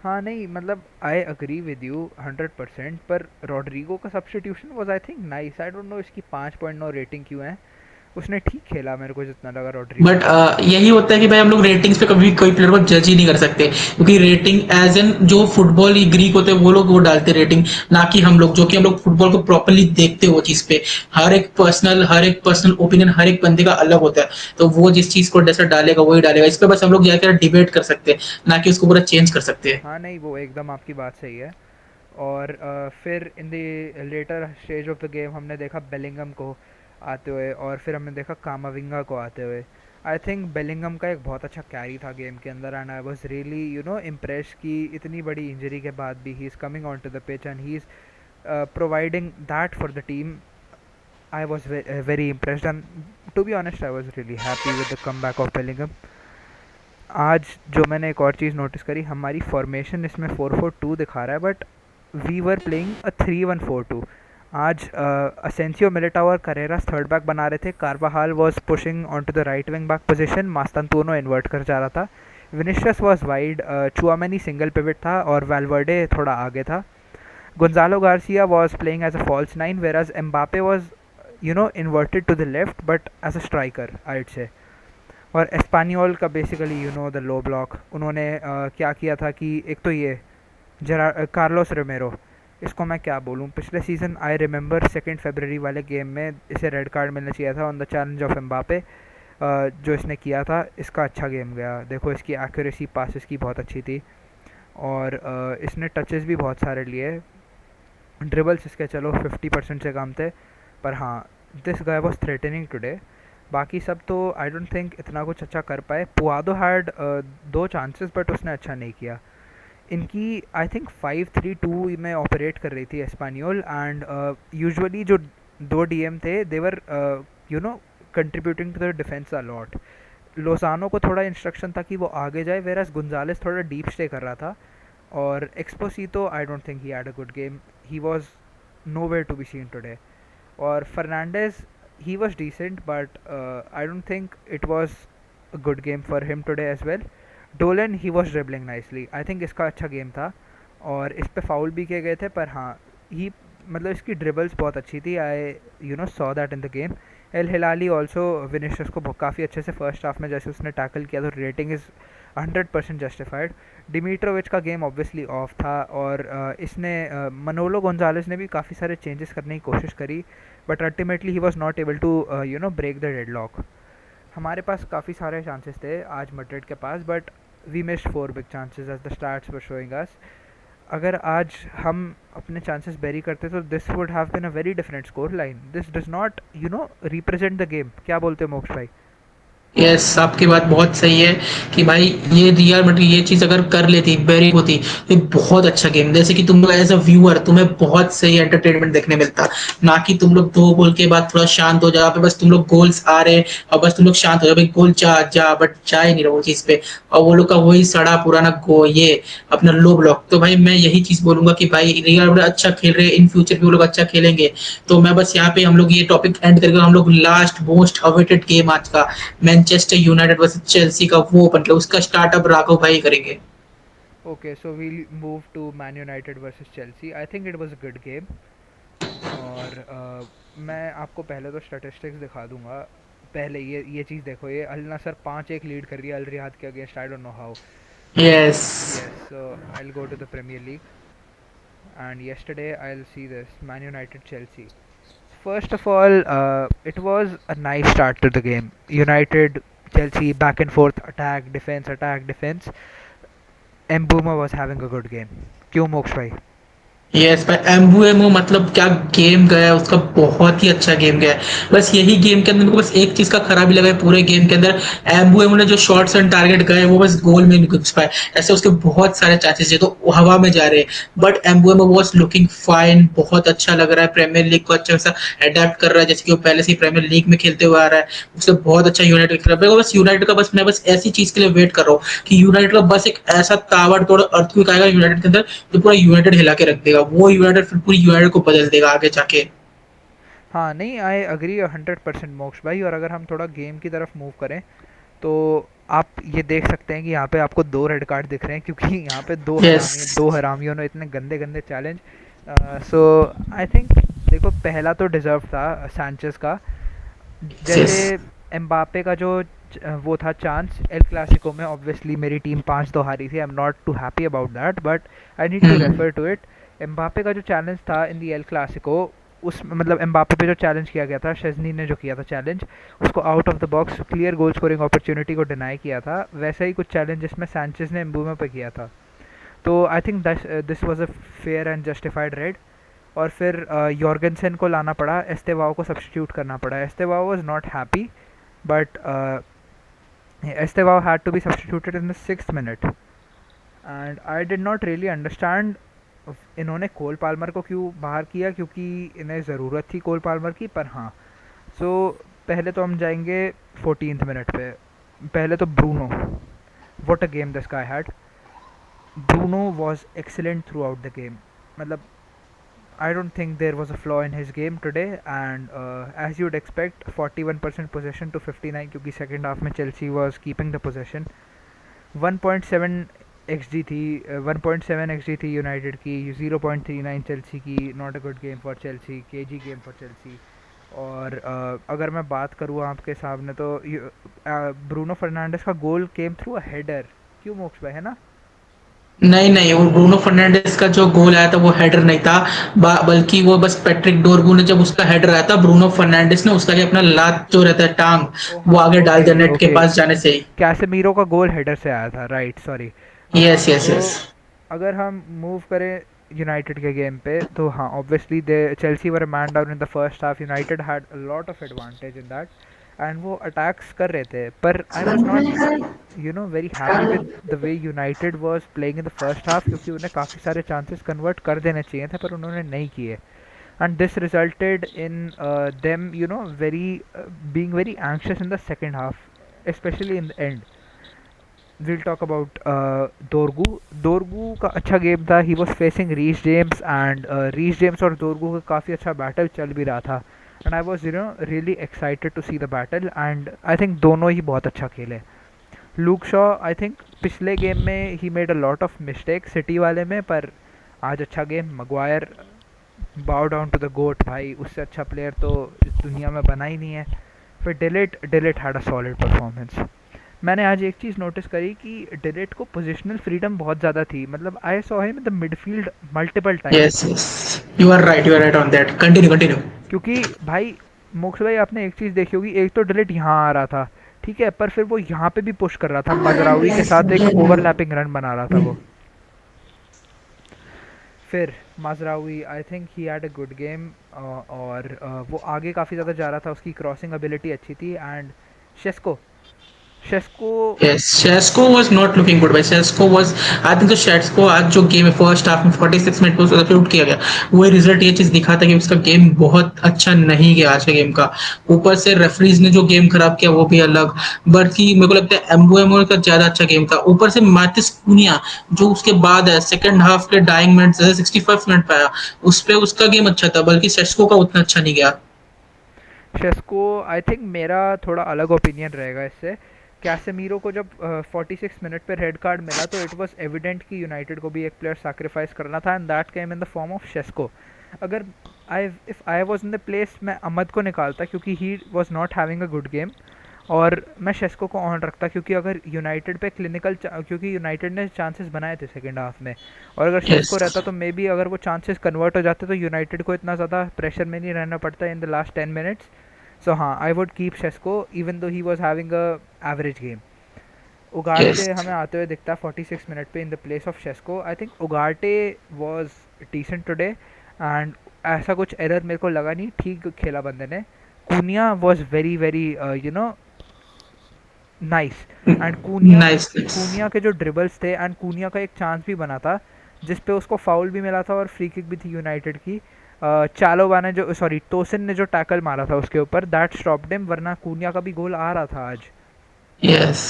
[SPEAKER 1] हाँ नहीं मतलब आई अग्री विद यू 100%, पर रॉड्रिगो का substitution was I think nice. I don't no इसकी 5.9 रेटिंग क्यों है. उसने ठीक खेला मेरे को जितना लगा रॉड्रिगो
[SPEAKER 2] बट
[SPEAKER 1] ने.
[SPEAKER 2] यही होता है कि भाई हम लोग रेटिंग्स पे कभी कोई प्लेयर को जज ही नहीं कर सकते, क्योंकि रेटिंग एज एन जो फुटबॉल ग्रीक होते हैं वो लोग वो डालते रेटिंग, ना कि हम लोग, जो कि हम लोग फुटबॉल को प्रॉपरली देखते हो चीज पे। हर एक पर्सनल ओपिनियन हर एक बंदे का अलग होता है, तो वो जिस चीज को जैसा डालेगा वही डालेगा। इस पे बस हम लोग जाकर डिबेट कर सकते हैं, ना कि उसको पूरा चेंज कर सकते हैं।
[SPEAKER 1] हाँ नहीं वो एकदम आपकी बात सही है. और फिर in the later stage of the game हमने देखा बेलिंगम को आते हुए, और फिर हमने देखा कामाविंगा को आते हुए. आई थिंक बेलिंगम का एक बहुत अच्छा कैरी था गेम के अंदर and I was really impress कि इतनी बड़ी इंजरी के बाद भी he is coming on to the pitch and he is providing that for the team. I was very impressed and to be honest I was really happy with the comeback of Bellingham. आज जो मैंने एक और चीज़ नोटिस करी, हमारी फॉर्मेशन इसमें 4-4-2 दिखा रहा है but we were playing a 3-1-4-2. आज असेंसियो, मिलिटाओ और करेरास थर्ड बैक बना रहे थे. Carvajal was pushing on to the right wing back position. Mastantuono invert कर जा रहा था. Vinicius was wide. Tchouameni single pivot था और वेलवर्डे थोड़ा आगे था. Gonzalo Garcia was playing as a false nine, whereas Mbappe was, inverted to the left, but as a striker, I'd say. और एस्पानियोल का बेसिकली द लो ब्लॉक उन्होंने क्या किया था कि एक तो ये कार्लोस रोमेरो, इसको मैं क्या बोलूँ, पिछले सीज़न आई रिमेंबर 2 फरवरी वाले गेम में इसे रेड कार्ड मिलना चाहिए था on the challenge of Mbappe. जो इसने किया था, इसका अच्छा गेम गया. देखो इसकी एक्यूरेसी पासिस की बहुत अच्छी थी और इसने टचेस भी बहुत सारे लिए. ड्रिबल्स इसके चलो 50% से कम थे, पर हाँ this guy was threatening today. बाकी सब तो आई डोंट थिंक इतना कुछ अच्छा कर पाए. पुआदो हैड 2 चांसेस बट उसने अच्छा नहीं किया. इनकी आई थिंक 5-3-2 में ऑपरेट कर रही थी एस्पानियोल एंड यूजुअली जो 2 डीएम थे they were contributing to the defence a lot. Lozano को थोड़ा इंस्ट्रक्शन था कि वो आगे जाए, वेरास गुंजालेस थोड़ा डीप स्टे कर रहा था. और Esposito I don't think he had a good game. He was nowhere to be seen today. और Fernandez, he was decent but I don't think it was a good game for him today as well. Dolan, he was dribbling nicely. I think इसका अच्छा गेम था और इस पे फाउल भी किए गए थे, पर हाँ ही मतलब इसकी ड्रिबल्स बहुत अच्छी थी. I saw that in the game. El Hilali also Vinicius को काफ़ी अच्छे से फर्स्ट हाफ में जैसे उसने टैकल किया, तो रेटिंग इज़ 100% जस्टिफाइड. डिमिट्रोविच का गेम ऑब्वियसली ऑफ था और इसने मनोलो गोंजालेस ने भी काफ़ी सारे चेंजेस करने की कोशिश करी, but ultimately he was not able to break the deadlock. हमारे पास काफ़ी सारे चांसेस थे आज मड्रिड के पास, but we missed 4 big chances as the stats were showing us. अगर आज हम अपने चांसेस बेरी करते तो this would have been a very different scoreline. This does not represent the game. क्या बोलते हो मोक्ष भाई?
[SPEAKER 2] यस, आपकी बात बहुत सही है कि भाई ये रियल मैड्रिड ये चीज अगर कर लेती, बेरी होती, तो एक बहुत अच्छा गेम, जैसे कि तुम लोग एज अ व्यूअर तुम्हें बहुत सही एंटरटेनमेंट देखने मिलता, ना कि तुम लोग दो गोल के बाद थोड़ा शांत हो जाओ, पे बस तुम लोग गोल्स आ रहे और बस तुम लोग शांत हो जाओ, भाई गोल जा जा, बट जा ही नहीं रहा वो चीज पे, और वो लोग का वही सड़ा पुराना गो ये अपना लो ब्लॉक। तो भाई मैं यही चीज बोलूंगा कि भाई रियल मैड्रिड अच्छा खेल रहे हैं, इन फ्यूचर भी वो लोग अच्छा खेलेंगे। तो मैं बस यहाँ पे हम लोग ये टॉपिक एंड करके हम लोग लास्ट मोस्ट अवेटेड गेम आज का मैनचेस्टर यूनाइटेड वर्सेस चेल्सी का वो मतलब उसका स्टार्टअप राघव भाई करेंगे।
[SPEAKER 1] Okay, so we'll move to Man United versus Chelsea. I think it was a good game. और मैं आपको पहले तो स्टैटिस्टिक्स दिखा दूंगा। पहले ये चीज़ देखो, ये अल नासर 5-1 लीड कर रही है अल रियाद के against. I don't know how.
[SPEAKER 2] Yes.
[SPEAKER 1] Yes, so I will go to the Premier League and yesterday I'll see this Man United Chelsea. First of all, it was a nice start to the game. United Chelsea back and forth, attack defense, attack defense. Mbuma was having a good game. क्यों मोक्ष भाई?
[SPEAKER 2] यस भाई, एम्बुएमो मतलब क्या गेम गया है उसका, बहुत ही अच्छा गेम गया है। बस यही गेम के अंदर मेरे को बस एक चीज का खराबी लगा है पूरे गेम के अंदर, एम्बुएमो ने जो शॉट्स एंड टारगेट गए वो बस गोल में नहीं घुस पाए। ऐसे उसके बहुत सारे चांसेस है तो वो हवा में जा रहे हैं, बट एम्बुएमो वाज लुकिंग फाइन, बहुत अच्छा लग रहा है, प्रीमियर लीग को अच्छा सा अडेप्ट कर रहा है, जैसे कि वो पहले से ही प्रीमियर लीग में खेलते हुए आ रहा है। उससे बहुत अच्छा यूनाइटेड खेल रहा है। बस यूनाइटेड का बस मैं बस ऐसी चीज के लिए वेट कर रहा हूँ कि यूनाइटेड का बस एक ऐसा ताबड़तोड़ अर्थक्वेक आएगा यूनाइटेड के अंदर जो पूरा यूनाइटेड हिला के रख देगा, वो यूनाइटेड फिर पूरी यूनाइटेड को बदल देगा आगे जाके।
[SPEAKER 1] हाँ नहीं, आई अग्री 100% मोक्ष भाई। और अगर हम थोड़ा गेम की तरफ मूव करें तो आप ये देख सकते हैं कि यहाँ पे आपको दो रेड कार्ड दिख रहे हैं, क्योंकि यहाँ पे
[SPEAKER 2] यस।
[SPEAKER 1] दो हरामियों ने इतने गंदे गंदे चैलेंज। सो आई थिंक देखो, पहला तो डिजर्व था सैंचेस का। जैसे
[SPEAKER 2] यस।
[SPEAKER 1] एम्बापे का जो वो था चांस एल क्लासिको में। ऑब्वियसली मेरी टीम 5-2 हारी थी। I am not too happy about that, but I need to refer to it. Mbappe का जो चैलेंज था इन दी एल क्लासिको, उस मतलब एम्बापे पे जो चैलेंज किया गया था, शेज़नी ने जो किया था चैलेंज, उसको out of the box clear goal scoring opportunity को डिनाई किया था। वैसा ही कुछ चैलेंज जिसमें सैंचेज ने एम्बूमा पे किया था। तो I think this was a fair and justified red. और फिर यॉर्गेनसन को लाना पड़ा, एस्तेवाओ को सब्सटीट्यूट करना पड़ा। Estevao was not happy, but Estevao had to be substituted in the 6th minute. And I did not really understand इन्होंने कोल पाल्मर को क्यों बाहर किया, क्योंकि इन्हें ज़रूरत थी कोल पाल्मर की। पर हाँ, सो पहले तो हम जाएंगे 14th मिनट पे। पहले तो Bruno, what a game this guy had. Bruno was excellent through out the game. मतलब I don't think there was a flaw in his game today, and as you'd expect, 41% possession to 59, क्योंकि second half में Chelsea was keeping the possession। 1.7 XG थी, 1.7 XG थी यूनाइटेड की, 0.39 चेल्सी की। Not a good game for Chelsea, KG game for Chelsea. और अगर मैं बात करूँ आपके सामने तो ब्रूनो फर्नांडिस का गोल केम थ्रू अ हेडर। क्यों मोक्ष भाई, है ना?
[SPEAKER 2] नहीं नहीं, वो ब्रूनो फर्नांडिस का जो गोल आया था वो हेडर नहीं था, बल्कि वो बस पैट्रिक डोरगू ने जब उसका हेडर आया था, ब्रूनो फर्नांडिस ने उसका ही अपना लात जो रहता है टांग,
[SPEAKER 1] ओ
[SPEAKER 2] वो
[SPEAKER 1] हाँ,
[SPEAKER 2] आगे डाल
[SPEAKER 1] ओके
[SPEAKER 2] दिया नेट के
[SPEAKER 1] ओके।
[SPEAKER 2] पास जाने से ही।
[SPEAKER 1] कैसेमीरो का गोल हेडर से आया था, राइट, सॉरी। हाँ,
[SPEAKER 2] यस यस
[SPEAKER 1] तो
[SPEAKER 2] यस।
[SPEAKER 1] अगर हम मूव करें यूनाइटेड के गेम पे, तो हाँ obviously they Chelsea were man down in the first half. United had a lot of advantage in that, and वो अटैक्स कर रहे थे। पर I was not very happy with the way United was playing in the first half, क्योंकि उन्हें काफ़ी सारे चांसेस कन्वर्ट कर देने चाहिए थे, पर उन्होंने नहीं किए। And this resulted in them very being very anxious in the second half, especially in the end. We'll talk about दोरगू का अच्छा गेम था। He was facing Reece James, and Reece James और दोरगू का काफ़ी अच्छा बैटल चल भी रहा था। And I was really excited to see the battle, and I think दोनों ही बहुत अच्छा खेले। लूक शॉ, आई थिंक पिछले गेम में ही made a lot of mistake City वाले में, पर आज अच्छा game. Maguire, bow down to the goat भाई, उससे अच्छा प्लेयर तो इस दुनिया में बना ही नहीं है। फिर delete had a solid performance. मैंने आज एक चीज़ नोटिस करी कि डिलिट को पोजिशनल फ्रीडम बहुत ज़्यादा थी। मतलब I saw him in the midfield multiple times.
[SPEAKER 2] Yes yes, you are right on that, continue continue.
[SPEAKER 1] क्योंकि भाई मोक्ष भाई, आपने एक चीज़ देखी होगी, एक तो डिलिट यहाँ आ रहा था, ठीक है, पर फिर वो यहाँ पे भी पुश कर रहा था, मजरावी के साथ एक ओवरलैपिंग रन बना रहा था वो। फिर Mazraoui, I think he had a good game. और वो आगे काफ़ी ज़्यादा जा रहा था, उसकी क्रॉसिंग एबिलिटी अच्छी थी। And शेस्को, शेस्को।
[SPEAKER 2] Yes, Shesko was not looking good. भाई Shesko was, I think तो Shesko आज जो गेम है फर्स्ट हाफ में 46 मिनट में उसको आउट किया गया, वो रिजल्ट ये चीज दिखाता है कि उसका गेम बहुत अच्छा नहीं गया आज के गेम का। ऊपर से रेफरीज ने जो गेम खराब किया वो भी अलग। बल्कि मेरे को लगता है एम्बुएमो का ज्यादा अच्छा गेम था। ऊपर से मार्टिस कुनिया जो उसके बाद है सेकंड हाफ के डाइंग मिनट जैसे 65 मिनट पे आया, उस पे उसका गेम अच्छा था, बल्कि सेस्को का उतना अच्छा नहीं गया।
[SPEAKER 1] शेस्को आई थिंक मेरा थोड़ा अलग ओपिनियन रहेगा इससे। कैसेमीरो को जब 46 मिनट पे रेड कार्ड मिला तो इट वाज एविडेंट कि यूनाइटेड को भी एक प्लेयर सैक्रिफाइस करना था, and that came in the form of Sesko. अगर I if I was in the place, मैं अहमद को निकालता क्योंकि he was not having a good game, और मैं शेस्को को ऑन रखता क्योंकि अगर यूनाइटेड पे क्लिनिकल, क्योंकि यूनाइटेड ने चांसेस बनाए थे सेकंड हाफ में, और अगर
[SPEAKER 2] यस,
[SPEAKER 1] शेस्को रहता तो मे बी अगर वो चांसेस कन्वर्ट हो जाते तो यूनाइटेड को इतना ज़्यादा प्रेशर में नहीं रहना पड़ता in the last 10 minutes. So हाँ, I would keep Sesko even though he was having an average game.
[SPEAKER 2] Yes.
[SPEAKER 1] Ugarte हमें आते हुए दिखता है 46 मिनट पे in the place of Sesko. I think Ugarte was decent today, and ऐसा कुछ एरर मेरे को लगा नहीं, ठीक खेला बंदे ने। Kuniya was very very you know nice. And Kuniya,
[SPEAKER 2] nice.
[SPEAKER 1] Kuniya के जो ड्रिबल्स थे, एंड कूनिया का एक चांस भी बना था जिस पे उसको फाउल भी मिला था और फ्री किक भी थी यूनाइटेड की। चालोबा ने जो, सॉरी तोसिन ने जो टैकल मारा था उसके ऊपर, दैट स्टॉप्ड हिम, वरना कूनिया का भी गोल आ रहा था आज।
[SPEAKER 2] यस।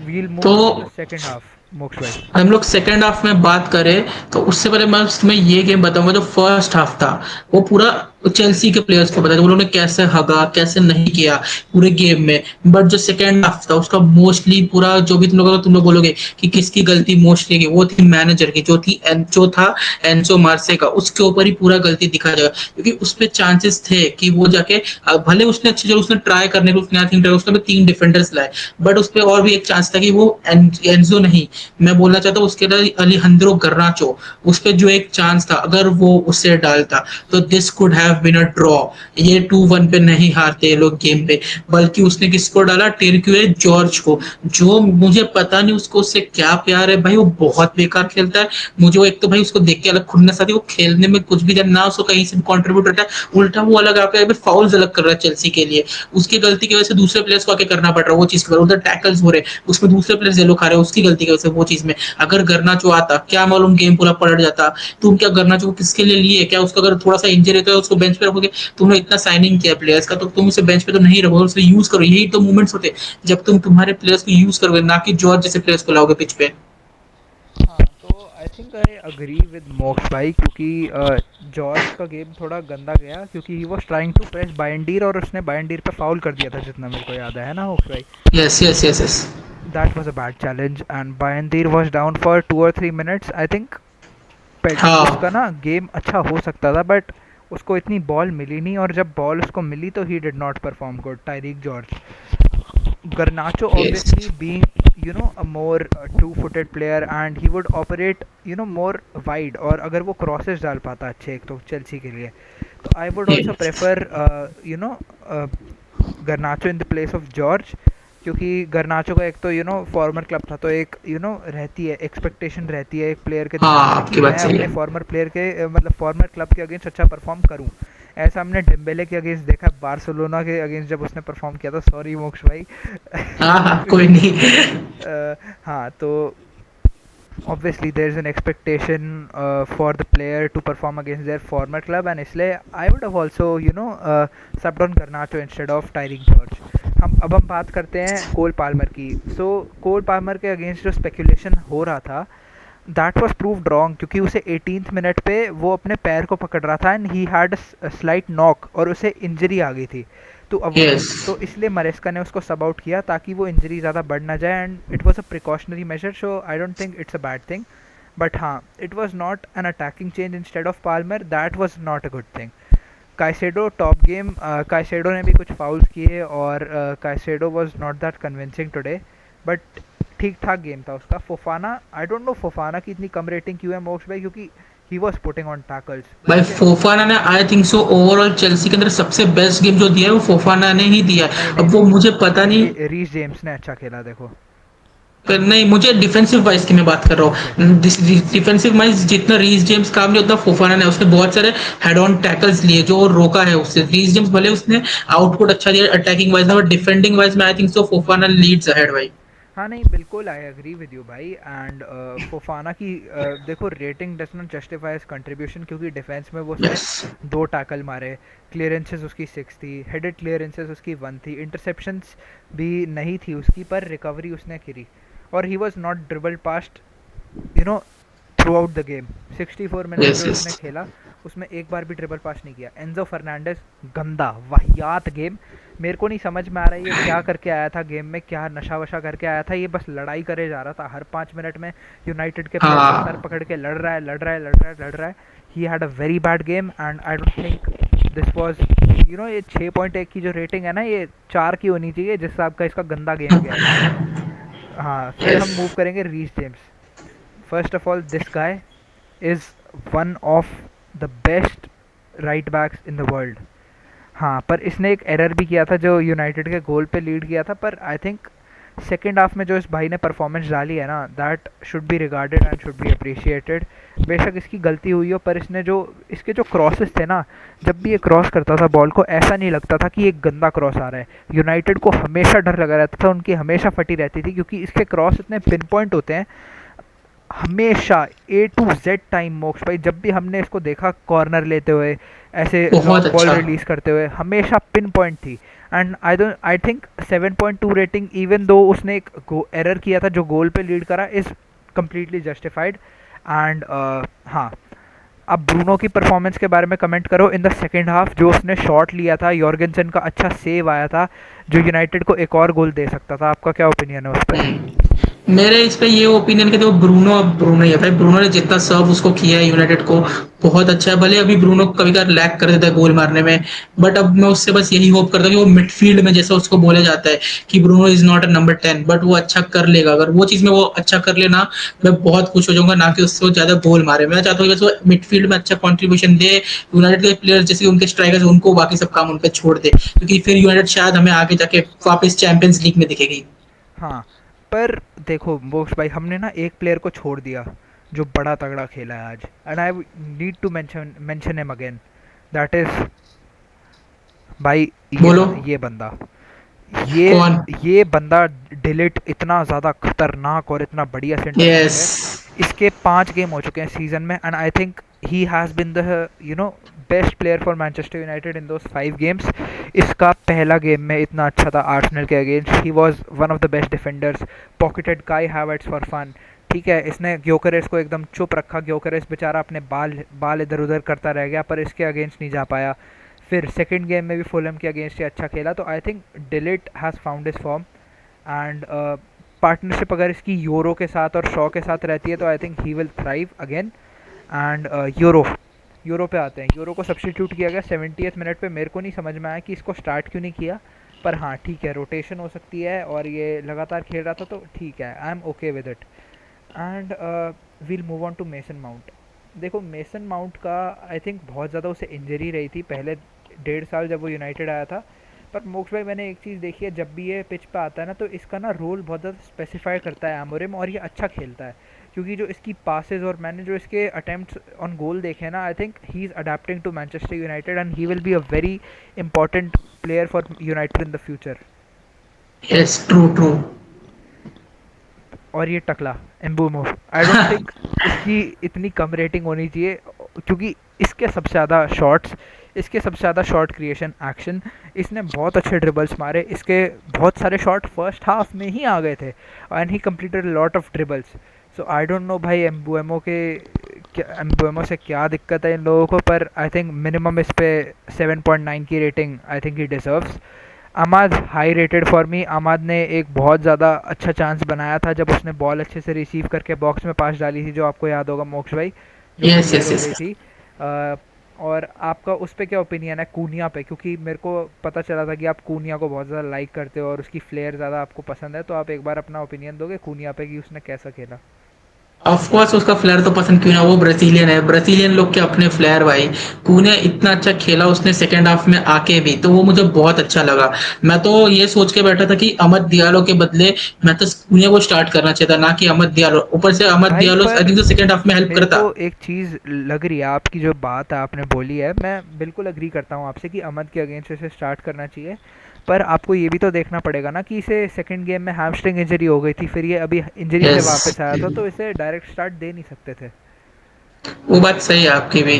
[SPEAKER 1] वील
[SPEAKER 2] तो
[SPEAKER 1] move to the second half, Moksh भाई।
[SPEAKER 2] हम लोग सेकेंड हाफ में बात करें तो उससे पहले मैं तुम्हें ये गेम बताऊंगा। जो फर्स्ट हाफ था वो पूरा चेल्सी के प्लेयर्स को पता था उन्होंने कैसे हगा कैसे नहीं किया पूरे गेम में। बट जो सेकेंड हाफ था उसका मोस्टली पूरा जो भी तुम लोग बोलोगे कि किसकी गलती मोस्टली की, वो थी मैनेजर की, जो थी जो था एंसो मार्से का। उसके ऊपर ही पूरा गलती दिखा जाएगा क्योंकि उस पर चांसेस थे कि वो जाके भले उसने अच्छी जो उसने ट्राई करने को उसने आई थिंक उसने 3 डिफेंडर्स लाए, बट उस पर और भी एक चांस था कि वो एंजो नहीं, मैं बोलना चाहता हूँ उसके बाद अलिहंद्रो गर्नाचो, उस पे जो एक चांस था अगर वो उसे डालता तो this could have been a draw. ये 2-1 पे नहीं हारते ये लोग गेम पे। बल्कि उसने किसको डाला, टिरक्वे जॉर्ज को, जो मुझे पता नहीं उसको उससे क्या प्यार है भाई, वो बहुत बेकार खेलता है। मुझे वो एक तो भाई उसको देख के अलग खुन्नस आती है, वो खेलने में कुछ भी ना उसको कहीं से कॉन्ट्रीब्यूट करता है, उल्टा वो अलग आकर फाउल्स अलग कर रहा है चेल्सी के लिए। उसकी गलती की वजह से दूसरे प्लेयर्स को आके करना पड़ रहा है वो चीज, उधर टैकल्स हो रहे हैं उसमें दूसरे प्लेयर्स येलो खा रहे हैं उसकी गलती की वजह से वो चीज में। अगर गर्नाचो आता क्या मालूम गेम पूरा पलट जाता। तुम क्या गर्नाचो को किसके लिए लिए, क्या उसका अगर थोड़ा सा इंजरी होता है उसको बेंच पे रखोगे? तुमने इतना साइनिंग किया प्लेयर्स का तो तुम उसे बेंच पे तो नहीं रखोगे, उसे यूज करो। यही तो मूवमेंट्स होते हैं जब तुम तुम्हारे प्लेयर्स को यूज करोगे, ना कि जॉर्ज जैसे प्लेयर्स को लाओगे पिच पे।
[SPEAKER 1] हाँ, तो I think I agree with मोक्ष भाई, क्योंकि जॉर्ज का गेम थोड़ा गंदा गया क्योंकि he was trying to press Bayindir, और उसने बाइंडीर पे फाउल कर दिया था जितना मेरे को याद है ना मोक्ष भाई।
[SPEAKER 2] Yes, yes, yes, yes.
[SPEAKER 1] That was a bad challenge, and Bayindir was down for 2 और 3 मिनट्स। आई थिंक उसका
[SPEAKER 2] हाँ।
[SPEAKER 1] ना गेम अच्छा हो सकता था, बट उसको इतनी बॉल मिली नहीं, और जब बॉल उसको मिली तो he did not perform good, Tyrique George. Garnacho
[SPEAKER 2] यस।
[SPEAKER 1] obviously being, you know, a more two-footed player, and he would operate, you know, more wide, और अगर वो crosses डाल पाता अच्छे एक तो चेल्सी के लिए, तो I would also
[SPEAKER 2] yes.
[SPEAKER 1] prefer you know uh, Garnacho in the place of George, क्योंकि गर्नाचो का एक तो फॉर्मर क्लब था, तो एक रहती है, एक्सपेक्टेशन रहती है एक प्लेयर के
[SPEAKER 2] हाँ,
[SPEAKER 1] दिमाग में कि
[SPEAKER 2] आपकी बात
[SPEAKER 1] मैं
[SPEAKER 2] सही
[SPEAKER 1] अपने
[SPEAKER 2] है।
[SPEAKER 1] फॉर्मर प्लेयर के मतलब फॉर्मर क्लब के अगेंस्ट अच्छा परफॉर्म करूं। ऐसा हमने डेम्बेले के अगेंस्ट देखा, बार्सिलोना के अगेंस्ट जब उसने परफॉर्म किया था, सॉरी मोक्ष भाई।
[SPEAKER 2] हाँ, हाँ, कोई नहीं।
[SPEAKER 1] हाँ, तो obviously there is an expectation for the player to perform against their former club, and इसलिए I would have also subbed on Garnacho instead of Tyreek George। हम बात करते हैं कोल पाल्मर की। सो कोल पाल्मर के अगेंस्ट जो स्पेकुलेशन हो रहा था, दैट वाज प्रूव्ड रॉन्ग, क्योंकि उसे 18th मिनट पे वो अपने पैर को पकड़ रहा था, and he had slight knock, और उसे इंजरी आ गई थी। तो अवॉइड,
[SPEAKER 2] यस।
[SPEAKER 1] तो इसलिए मरेस्का ने उसको सब आउट किया ताकि वो इंजरी ज़्यादा बढ़ ना जाए, and it was a precautionary measure, so I don't think it's a bad thing. But हाँ, it was not an attacking change instead of Palmer, that was not a good thing. Caicedo top game, Caicedo ने भी कुछ फाउल्स किए, और Caicedo was not that convincing today, but ठीक ठाक गेम था उसका। Fofana, I don't no Fofana की इतनी कम रेटिंग क्यों है मोक्ष भाई, क्योंकि he was putting on tackles
[SPEAKER 2] भाई
[SPEAKER 1] उसके।
[SPEAKER 2] फोफाना ने आई थिंक सो ओवरऑल चेल्सी के अंदर सबसे बेस्ट गेम जो दिया है वो फोफाना ने ही दिया
[SPEAKER 1] नहीं
[SPEAKER 2] है।
[SPEAKER 1] नहीं
[SPEAKER 2] अब वो
[SPEAKER 1] नहीं,
[SPEAKER 2] मुझे पता नहीं।
[SPEAKER 1] रीस जेम्स ने अच्छा खेला देखो।
[SPEAKER 2] पर नहीं, मुझे डिफेंसिव वाइज की मैं बात कर रहा
[SPEAKER 1] ओके।
[SPEAKER 2] हूँ। डिफेंसिव वाइज जितना रीस जेम्स काम नहीं उतना फोफाना ने, उसने बहुत सारे हेड ऑन टैकल्स लिए जो रोका है उससे। रीस जेम्स भले उसने आउटपुट अच्छा दिया अटैकिंग वाइज में, बट डिफेंडिंग वाइज में I think so Fofana leads ahead भाई।
[SPEAKER 1] हाँ नहीं बिल्कुल आई एग्री विद यू भाई एंड फोफाना की देखो rating does not justify his contribution क्योंकि डिफेंस में वो उसने
[SPEAKER 2] यस।
[SPEAKER 1] दो टैकल मारे, क्लियरेंसेस उसकी 6 थी, हेडेड क्लियरेंसेस उसकी 1 थी, इंटरसेप्शंस भी नहीं थी उसकी पर रिकवरी उसने करी और he was not dribbled past you know throughout the game. 64 minutes
[SPEAKER 2] yes.
[SPEAKER 1] जो
[SPEAKER 2] यस।
[SPEAKER 1] उसने खेला उसमें एक बार भी ट्रिपल पास नहीं किया। एंजो फर्नांडिस गंदा वाहियात गेम, मेरे को नहीं समझ में आ रहा है ये क्या करके आया था गेम में, क्या नशा वशा करके आया था, ये बस लड़ाई करे जा रहा था हर 5 मिनट में, यूनाइटेड के प्लेयर का सर
[SPEAKER 2] हाँ।
[SPEAKER 1] पकड़ के लड़ रहा है लड़ रहा है लड़ रहा है लड़ रहा है। ही had a very bad game and I don't think this was ये 6.1 की जो रेटिंग है ना ये 4 की होनी चाहिए जिस हिसाब का इसका गंदा गेम गया है। हाँ फिर हम
[SPEAKER 2] यस।
[SPEAKER 1] मूव करेंगे Reece James. First of all this guy is one of the best right backs in the world. हाँ पर इसने एक एरर भी किया था जो यूनाइटेड के गोल पे लीड किया था, पर आई थिंक सेकेंड हाफ में जो इस भाई ने परफॉर्मेंस डाली है ना that should be regarded and should be appreciated. बेशक इसकी गलती हुई हो पर इसने जो इसके जो क्रॉसेस थे ना, जब भी ये क्रॉस करता था बॉल को ऐसा नहीं लगता था कि एक गंदा क्रॉस आ रहा है। यूनाइटेड को हमेशा डर लगा रहता था, उनकी हमेशा फटी रहती थी क्योंकि इसके क्रॉस इतने पिन पॉइंट होते हैं हमेशा। ए टू जेड टाइम मोक्ष भाई जब भी हमने इसको देखा कॉर्नर लेते हुए ऐसे
[SPEAKER 2] बहुत
[SPEAKER 1] लॉन्ग बॉल
[SPEAKER 2] अच्छा।
[SPEAKER 1] रिलीज करते हुए हमेशा पिन पॉइंट थी। And I think 7.2 rating even though उसने एक एरर किया था जो गोल पे लीड करा इज कम्प्लीटली जस्टिफाइड। एंड हाँ अब ब्रूनो की परफॉर्मेंस के बारे में कमेंट करो इन द सेकेंड हाफ। जो उसने शॉट लिया था यॉर्गेंसन का अच्छा सेव आया था जो यूनाइटेड को एक और गोल दे सकता था। आपका क्या ओपिनियन है उस पर?
[SPEAKER 2] मेरे इस पे ये ओपिनियन के, तो ब्रूनो अब ब्रूनो ही है भाई। ब्रूनो ने जितना सर्व उसको किया है यूनाइटेड को बहुत अच्छा है। भले अभी ब्रूनो कभी कभार लैग कर देता है गोल मारने में, बट अब मैं उससे बस यही होप करता हूँ कि वो मिडफील्ड में जैसा उसको बोला जाता है कि Bruno is not a number 10, but वो अच्छा कर लेगा। अगर वो चीज में वो अच्छा कर लेना, मैं बहुत खुश हो जाऊंगा, ना कि उससे वो ज्यादा गोल मारे। मैं चाहता हूँ कि बस वो मिडफील्ड में अच्छा कॉन्ट्रीब्यूशन दे। यूनाइटेड के प्लेयर जैसे उनके स्ट्राइकर्स उनको बाकी सब काम उन पर छोड़ दे, क्योंकि फिर यूनाइटेड शायद हमें आगे जाके वापस चैंपियंस लीग में दिखेगी।
[SPEAKER 1] हाँ पर देखो मोक्ष भाई हमने ना एक प्लेयर को छोड़ दिया जो बड़ा तगड़ा खेला है आज and I need to mention him again. That is भाई
[SPEAKER 2] बोलो।
[SPEAKER 1] ये बंदा ये
[SPEAKER 2] कौन?
[SPEAKER 1] ये बंदा डिलीट इतना ज़्यादा खतरनाक और इतना बढ़िया सेंटर बैक
[SPEAKER 2] यस।
[SPEAKER 1] है। इसके 5 गेम हो चुके हैं सीजन में and I think he has been the best player for Manchester United in those 5 games. इसका पहला गेम में इतना अच्छा था आर्सेनल के against, he was one of the best defenders, pocketed काई हैवर्ट्स फॉर फन। ठीक है इसने ग्योकरेस को एकदम चुप रखा, ग्योकरेस बेचारा अपने बाल बाल इधर उधर करता रह गया पर इसके अगेंस्ट नहीं जा पाया। फिर सेकंड गेम में भी फुलहम के अगेंस्ट ही अच्छा खेला। तो I think delete has found his form and partnership अगर इसकी यूरो के साथ और शॉ के साथ रहती है तो I think he will thrive again. And euro euro पे आते हैं। यूरो को सब्सटीट्यूट किया गया 70th मिनट पे, मेरे को नहीं समझ में आया कि इसको स्टार्ट क्यों नहीं किया, पर हाँ ठीक है रोटेशन हो सकती है और ये लगातार खेल रहा था तो ठीक है I am okay with it. And we'll move on to Mason Mount. देखो मेसन माउंट का आई थिंक बहुत ज़्यादा उसे इंजरी रही थी पहले 1.5 साल जब वो यूनाइटेड आया था। पर मोक्ष भाई मैंने एक चीज़ देखी है जब भी ये पिच पे आता है ना तो इसका ना रोल बहुत ज़्यादा स्पेसिफाई करता है एमोरिम और ये अच्छा खेलता है क्योंकि जो इसकी पासेस और मैंने जो इसके अटेम्प्ट्स ऑन गोल देखे हैं ना I think he is adapting to Manchester United and he will be a very important player for United in the future.
[SPEAKER 2] Yes, true true.
[SPEAKER 1] और ये टकला एम्बूमो आई डोंट थिंक इसकी इतनी कम रेटिंग होनी चाहिए क्योंकि इसके सबसे ज़्यादा शॉट्स, इसके सबसे ज़्यादा शॉट क्रिएशन एक्शन, इसने बहुत अच्छे ड्रिबल्स मारे, इसके बहुत सारे शॉट फर्स्ट हाफ में ही आ गए थे and he completed lot of dribbles. So I don't no भाई एम्बुएमो से क्या दिक्कत है इन लोगों को, पर आई थिंक मिनिमम इस पे 7.9 की rating I think he deserves. Amad high rated for me. Amad ने एक बहुत ज़्यादा अच्छा चांस बनाया था जब उसने बॉल अच्छे से रिसीव करके बॉक्स में पास डाली थी जो आपको याद होगा मोक्ष भाई, जो
[SPEAKER 2] यस
[SPEAKER 1] क्लियर
[SPEAKER 2] यस
[SPEAKER 1] हो
[SPEAKER 2] यस।
[SPEAKER 1] गई थी। और आपका उस पर क्या ओपिनियन है कूनिया पे, क्योंकि मेरे को पता चला था कि आप कूनिया को बहुत ज़्यादा लाइक करते हो और उसकी फ्लेयर ज़्यादा आपको पसंद है, तो आप एक बार अपना ओपिनियन दोगे कूनिया पे कि उसने कैसा खेला?
[SPEAKER 2] ऑफ कोर्स उसका फ्लेयर तो पसंद क्यों ना, वो ब्राजीलियन है, ब्राजीलियन लोग के अपने फ्लेयर भाई। कूने इतना अच्छा खेला उसने सेकंड हाफ में आके भी, तो वो मुझे बहुत अच्छा लगा। मैं तो ये सोच के बैठा था कि अमद दियालो के बदले मैं तो कूने को स्टार्ट करना चाहिए था, ना कि अमद दियालो। ऊपर से अमद
[SPEAKER 1] भाई
[SPEAKER 2] दियालो आई
[SPEAKER 1] पर
[SPEAKER 2] थिंक सेकंड हाफ में हेल्प
[SPEAKER 1] मेरे को
[SPEAKER 2] करता।
[SPEAKER 1] एक चीज़ लग रही है, आपकी जो बात है आपने बोली है, मैं बिल्कुल अग्री करता हूँ आपसे कि अमद के अगेंस्ट इसे स्टार्ट करना चाहिए। पर आपको ये भी तो देखना पड़ेगा ना कि इसे सेकंड गेम में हैमस्ट्रिंग इंजरी हो गई थी, फिर ये अभी इंजरी से
[SPEAKER 2] यस,
[SPEAKER 1] वापस आया था, तो इसे डायरेक्ट स्टार्ट दे नहीं सकते थे।
[SPEAKER 2] वो बात सही है आपकी भी।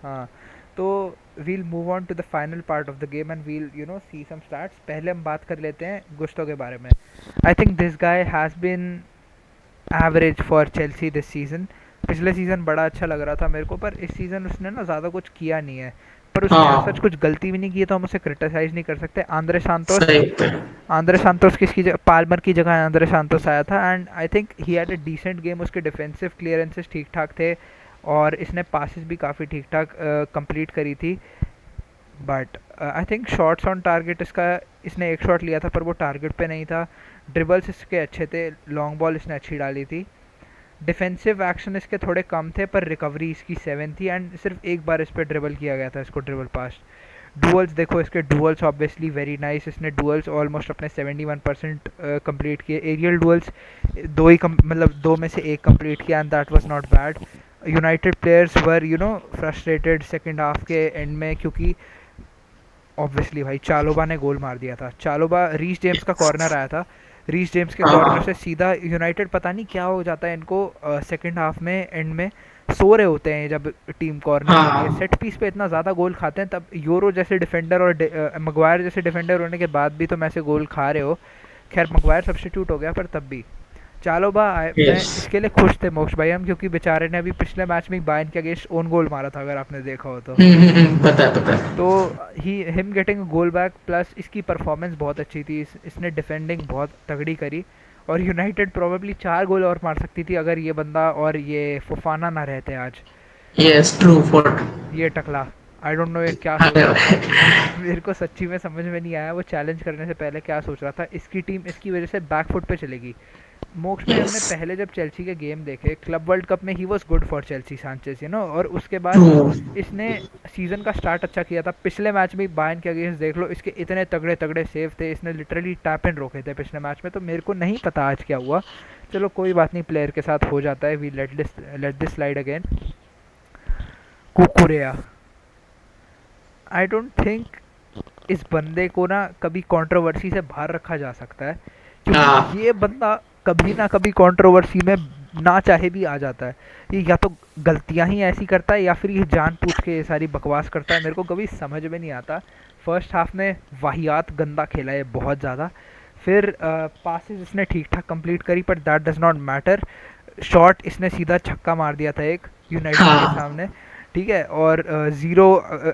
[SPEAKER 1] हाँ, तो we'll move on to the final part of the game and we'll see some starts. पहले हम बात कर लेते हैं गुस्टो के बारे में। I think this guy has bin average for Chelsea this season. पिछले सीज़न बड़ा अच्छा लग रहा था मेरे को, पर इस सीज़न उसने ना ज़्यादा कुछ किया नहीं है। पर उसने आज सच
[SPEAKER 2] हाँ,
[SPEAKER 1] कुछ गलती भी नहीं की है, तो हम उसे क्रिटिसाइज़ नहीं कर सकते।
[SPEAKER 2] सही पे।
[SPEAKER 1] आंद्रे सांतोस किसकी जगह, पाल्मर की जगह आंद्रे सांतोस आया था, and I think he had a decent game. उसके डिफेंसिव क्लियरेंसेस ठीक ठाक थे और इसने पासिस भी काफ़ी ठीक ठाक कंप्लीट करी थी। But I think shots on target इसका, इसने एक शॉट लिया था पर वो टारगेट पे नहीं था। ड्रिबल्स इसके अच्छे थे, लॉन्ग बॉल इसने अच्छी डाली थी। डिफेंसिव एक्शन इसके थोड़े कम थे पर रिकवरी इसकी 7 थी, एंड सिर्फ एक बार इस पर ड्रिबल किया गया था, इसको ड्रिबल पास। डुअल्स देखो इसके, डुअल्स ऑब्वियसली वेरी नाइस। इसने डुअल्स ऑलमोस्ट अपने 71% कंप्लीट किए। एरियल डुअल्स दो ही मतलब दो में से एक कंप्लीट किया, and that was not bad. United players were frustrated second half के एंड में, क्योंकि ऑब्वियसली भाई चालोबा ने गोल मार दिया था। चालोबा, रीस जेम्स का कॉर्नर आया था, रीस जेम्स के कॉर्नर से
[SPEAKER 2] हाँ,
[SPEAKER 1] सीधा यूनाइटेड, पता नहीं क्या हो जाता है इनको सेकंड हाफ में एंड में, सो रहे होते हैं जब टीम कॉर्नर लेती है,
[SPEAKER 2] हाँ,
[SPEAKER 1] सेट पीस पे इतना ज़्यादा गोल खाते हैं, तब यूरो जैसे डिफेंडर और मगवायर जैसे डिफेंडर होने के बाद भी तुम ऐसे गोल खा रहे हो। खैर मगवायर सब्स्टिट्यूट हो गया, पर तब भी चालोबा मैं
[SPEAKER 2] यस।
[SPEAKER 1] इसके लिए खुश थे मोक्ष भाई हम, क्योंकि बेचारे ने अभी पिछले मैच में बायन के अगेंस्ट ओन गोल मारा था, अगर आपने देखा हो तो।
[SPEAKER 2] पता है, पता है।
[SPEAKER 1] तो ही हिम गेटिंग गोल बैक, प्लस इसकी परफॉर्मेंस बहुत अच्छी थी। इसने डिफेंडिंग बहुत तगड़ी करी, और यूनाइटेड प्रोबेबली 4 गोल और मार सकती थी अगर ये बंदा और ये फुफाना ना रहते आज।
[SPEAKER 2] Yes, true for.
[SPEAKER 1] ये टकला, आई डोंट नो ये क्या सोच
[SPEAKER 2] अरे
[SPEAKER 1] रहा था।
[SPEAKER 2] भाई।
[SPEAKER 1] मेरे को सच्ची में समझ में नहीं आया वो चैलेंज करने से पहले क्या सोच रहा था। इसकी टीम इसकी वजह से बैकफुट पे चलेगी। मोक्ष भाई
[SPEAKER 2] यस,
[SPEAKER 1] हमने पहले जब चेल्सी के गेम देखे क्लब वर्ल्ड कप में, he was good for Chelsea Sanchez और उसके बाद
[SPEAKER 2] ट्रू।
[SPEAKER 1] इसने सीजन का स्टार्ट अच्छा किया था। पिछले मैच में बायन के अगेंस्ट देख लो, इसके इतने तगड़े तगड़े सेव थे, इसने लिटरली टैप एंड रोके थे पिछले मैच में। तो मेरे को नहीं पता आज क्या हुआ, चलो कोई बात नहीं, प्लेयर के साथ हो जाता है। We let this slide again. Cucurella, I don't think इस बंदे को ना कभी कंट्रोवर्सी से बाहर रखा जा सकता है, क्योंकि
[SPEAKER 2] हाँ,
[SPEAKER 1] ये बंदा कभी ना कभी कंट्रोवर्सी में ना चाहे भी आ जाता है। ये या तो गलतियां ही ऐसी करता है, या फिर ये जानबूझ के ये सारी बकवास करता है, मेरे को कभी समझ में नहीं आता। फर्स्ट हाफ में वाहियात गंदा खेला है बहुत ज़्यादा, फिर पासेस इसने ठीक ठाक कंप्लीट करी, पर that does not matter. Shot इसने सीधा छक्का मार दिया था एक यूनाइटेड के
[SPEAKER 2] हाँ।
[SPEAKER 1] सामने, ठीक है। और zero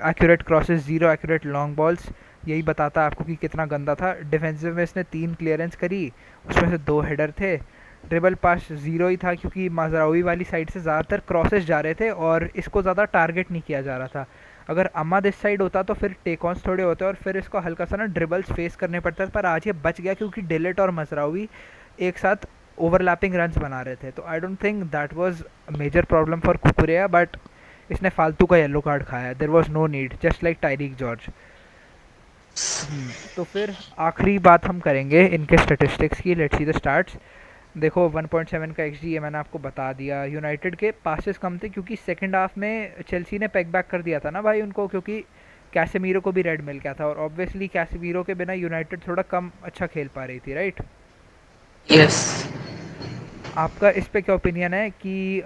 [SPEAKER 1] accurate crosses, zero accurate long balls, यही बताता है आपको कि कितना गंदा था। डिफेंसिव में इसने 3 क्लियरेंस करी, उसमें से 2 हेडर थे। ड्रिबल पास ज़ीरो ही था, क्योंकि माजरावी वाली साइड से ज़्यादातर क्रॉसेस जा रहे थे और इसको ज़्यादा टारगेट नहीं किया जा रहा था। अगर अम्माद इस साइड होता तो फिर टेक ऑन्स थोड़े होते और फिर इसको हल्का सा ना ड्रिबल्स फेस करने पड़ते, पर आज ये बच गया क्योंकि डिलेट और मजरावी एक साथ ओवरलैपिंग रन्स बना रहे थे। तो I don't think that was major problem for Cucurella, but इसने फालतू का येलो कार्ड खाया, there was no need, just like Tyrique George. तो फिर आखिरी बात हम करेंगे इनके स्टेटिस्टिक्स की। Let's see the stats. देखो 1.7 का एक्सजी, ये मैंने आपको बता दिया। यूनाइटेड के पासेस कम थे क्योंकि सेकंड हाफ में चेल्सी ने पैक बैक कर दिया था ना भाई उनको, क्योंकि कैसेमीरो को भी रेड मिल गया था, और ऑब्वियसली कैसेमीरो के बिना यूनाइटेड थोड़ा कम अच्छा खेल पा रही थी, राइट।
[SPEAKER 2] यस।
[SPEAKER 1] आपका इस पे क्या ओपिनियन है कि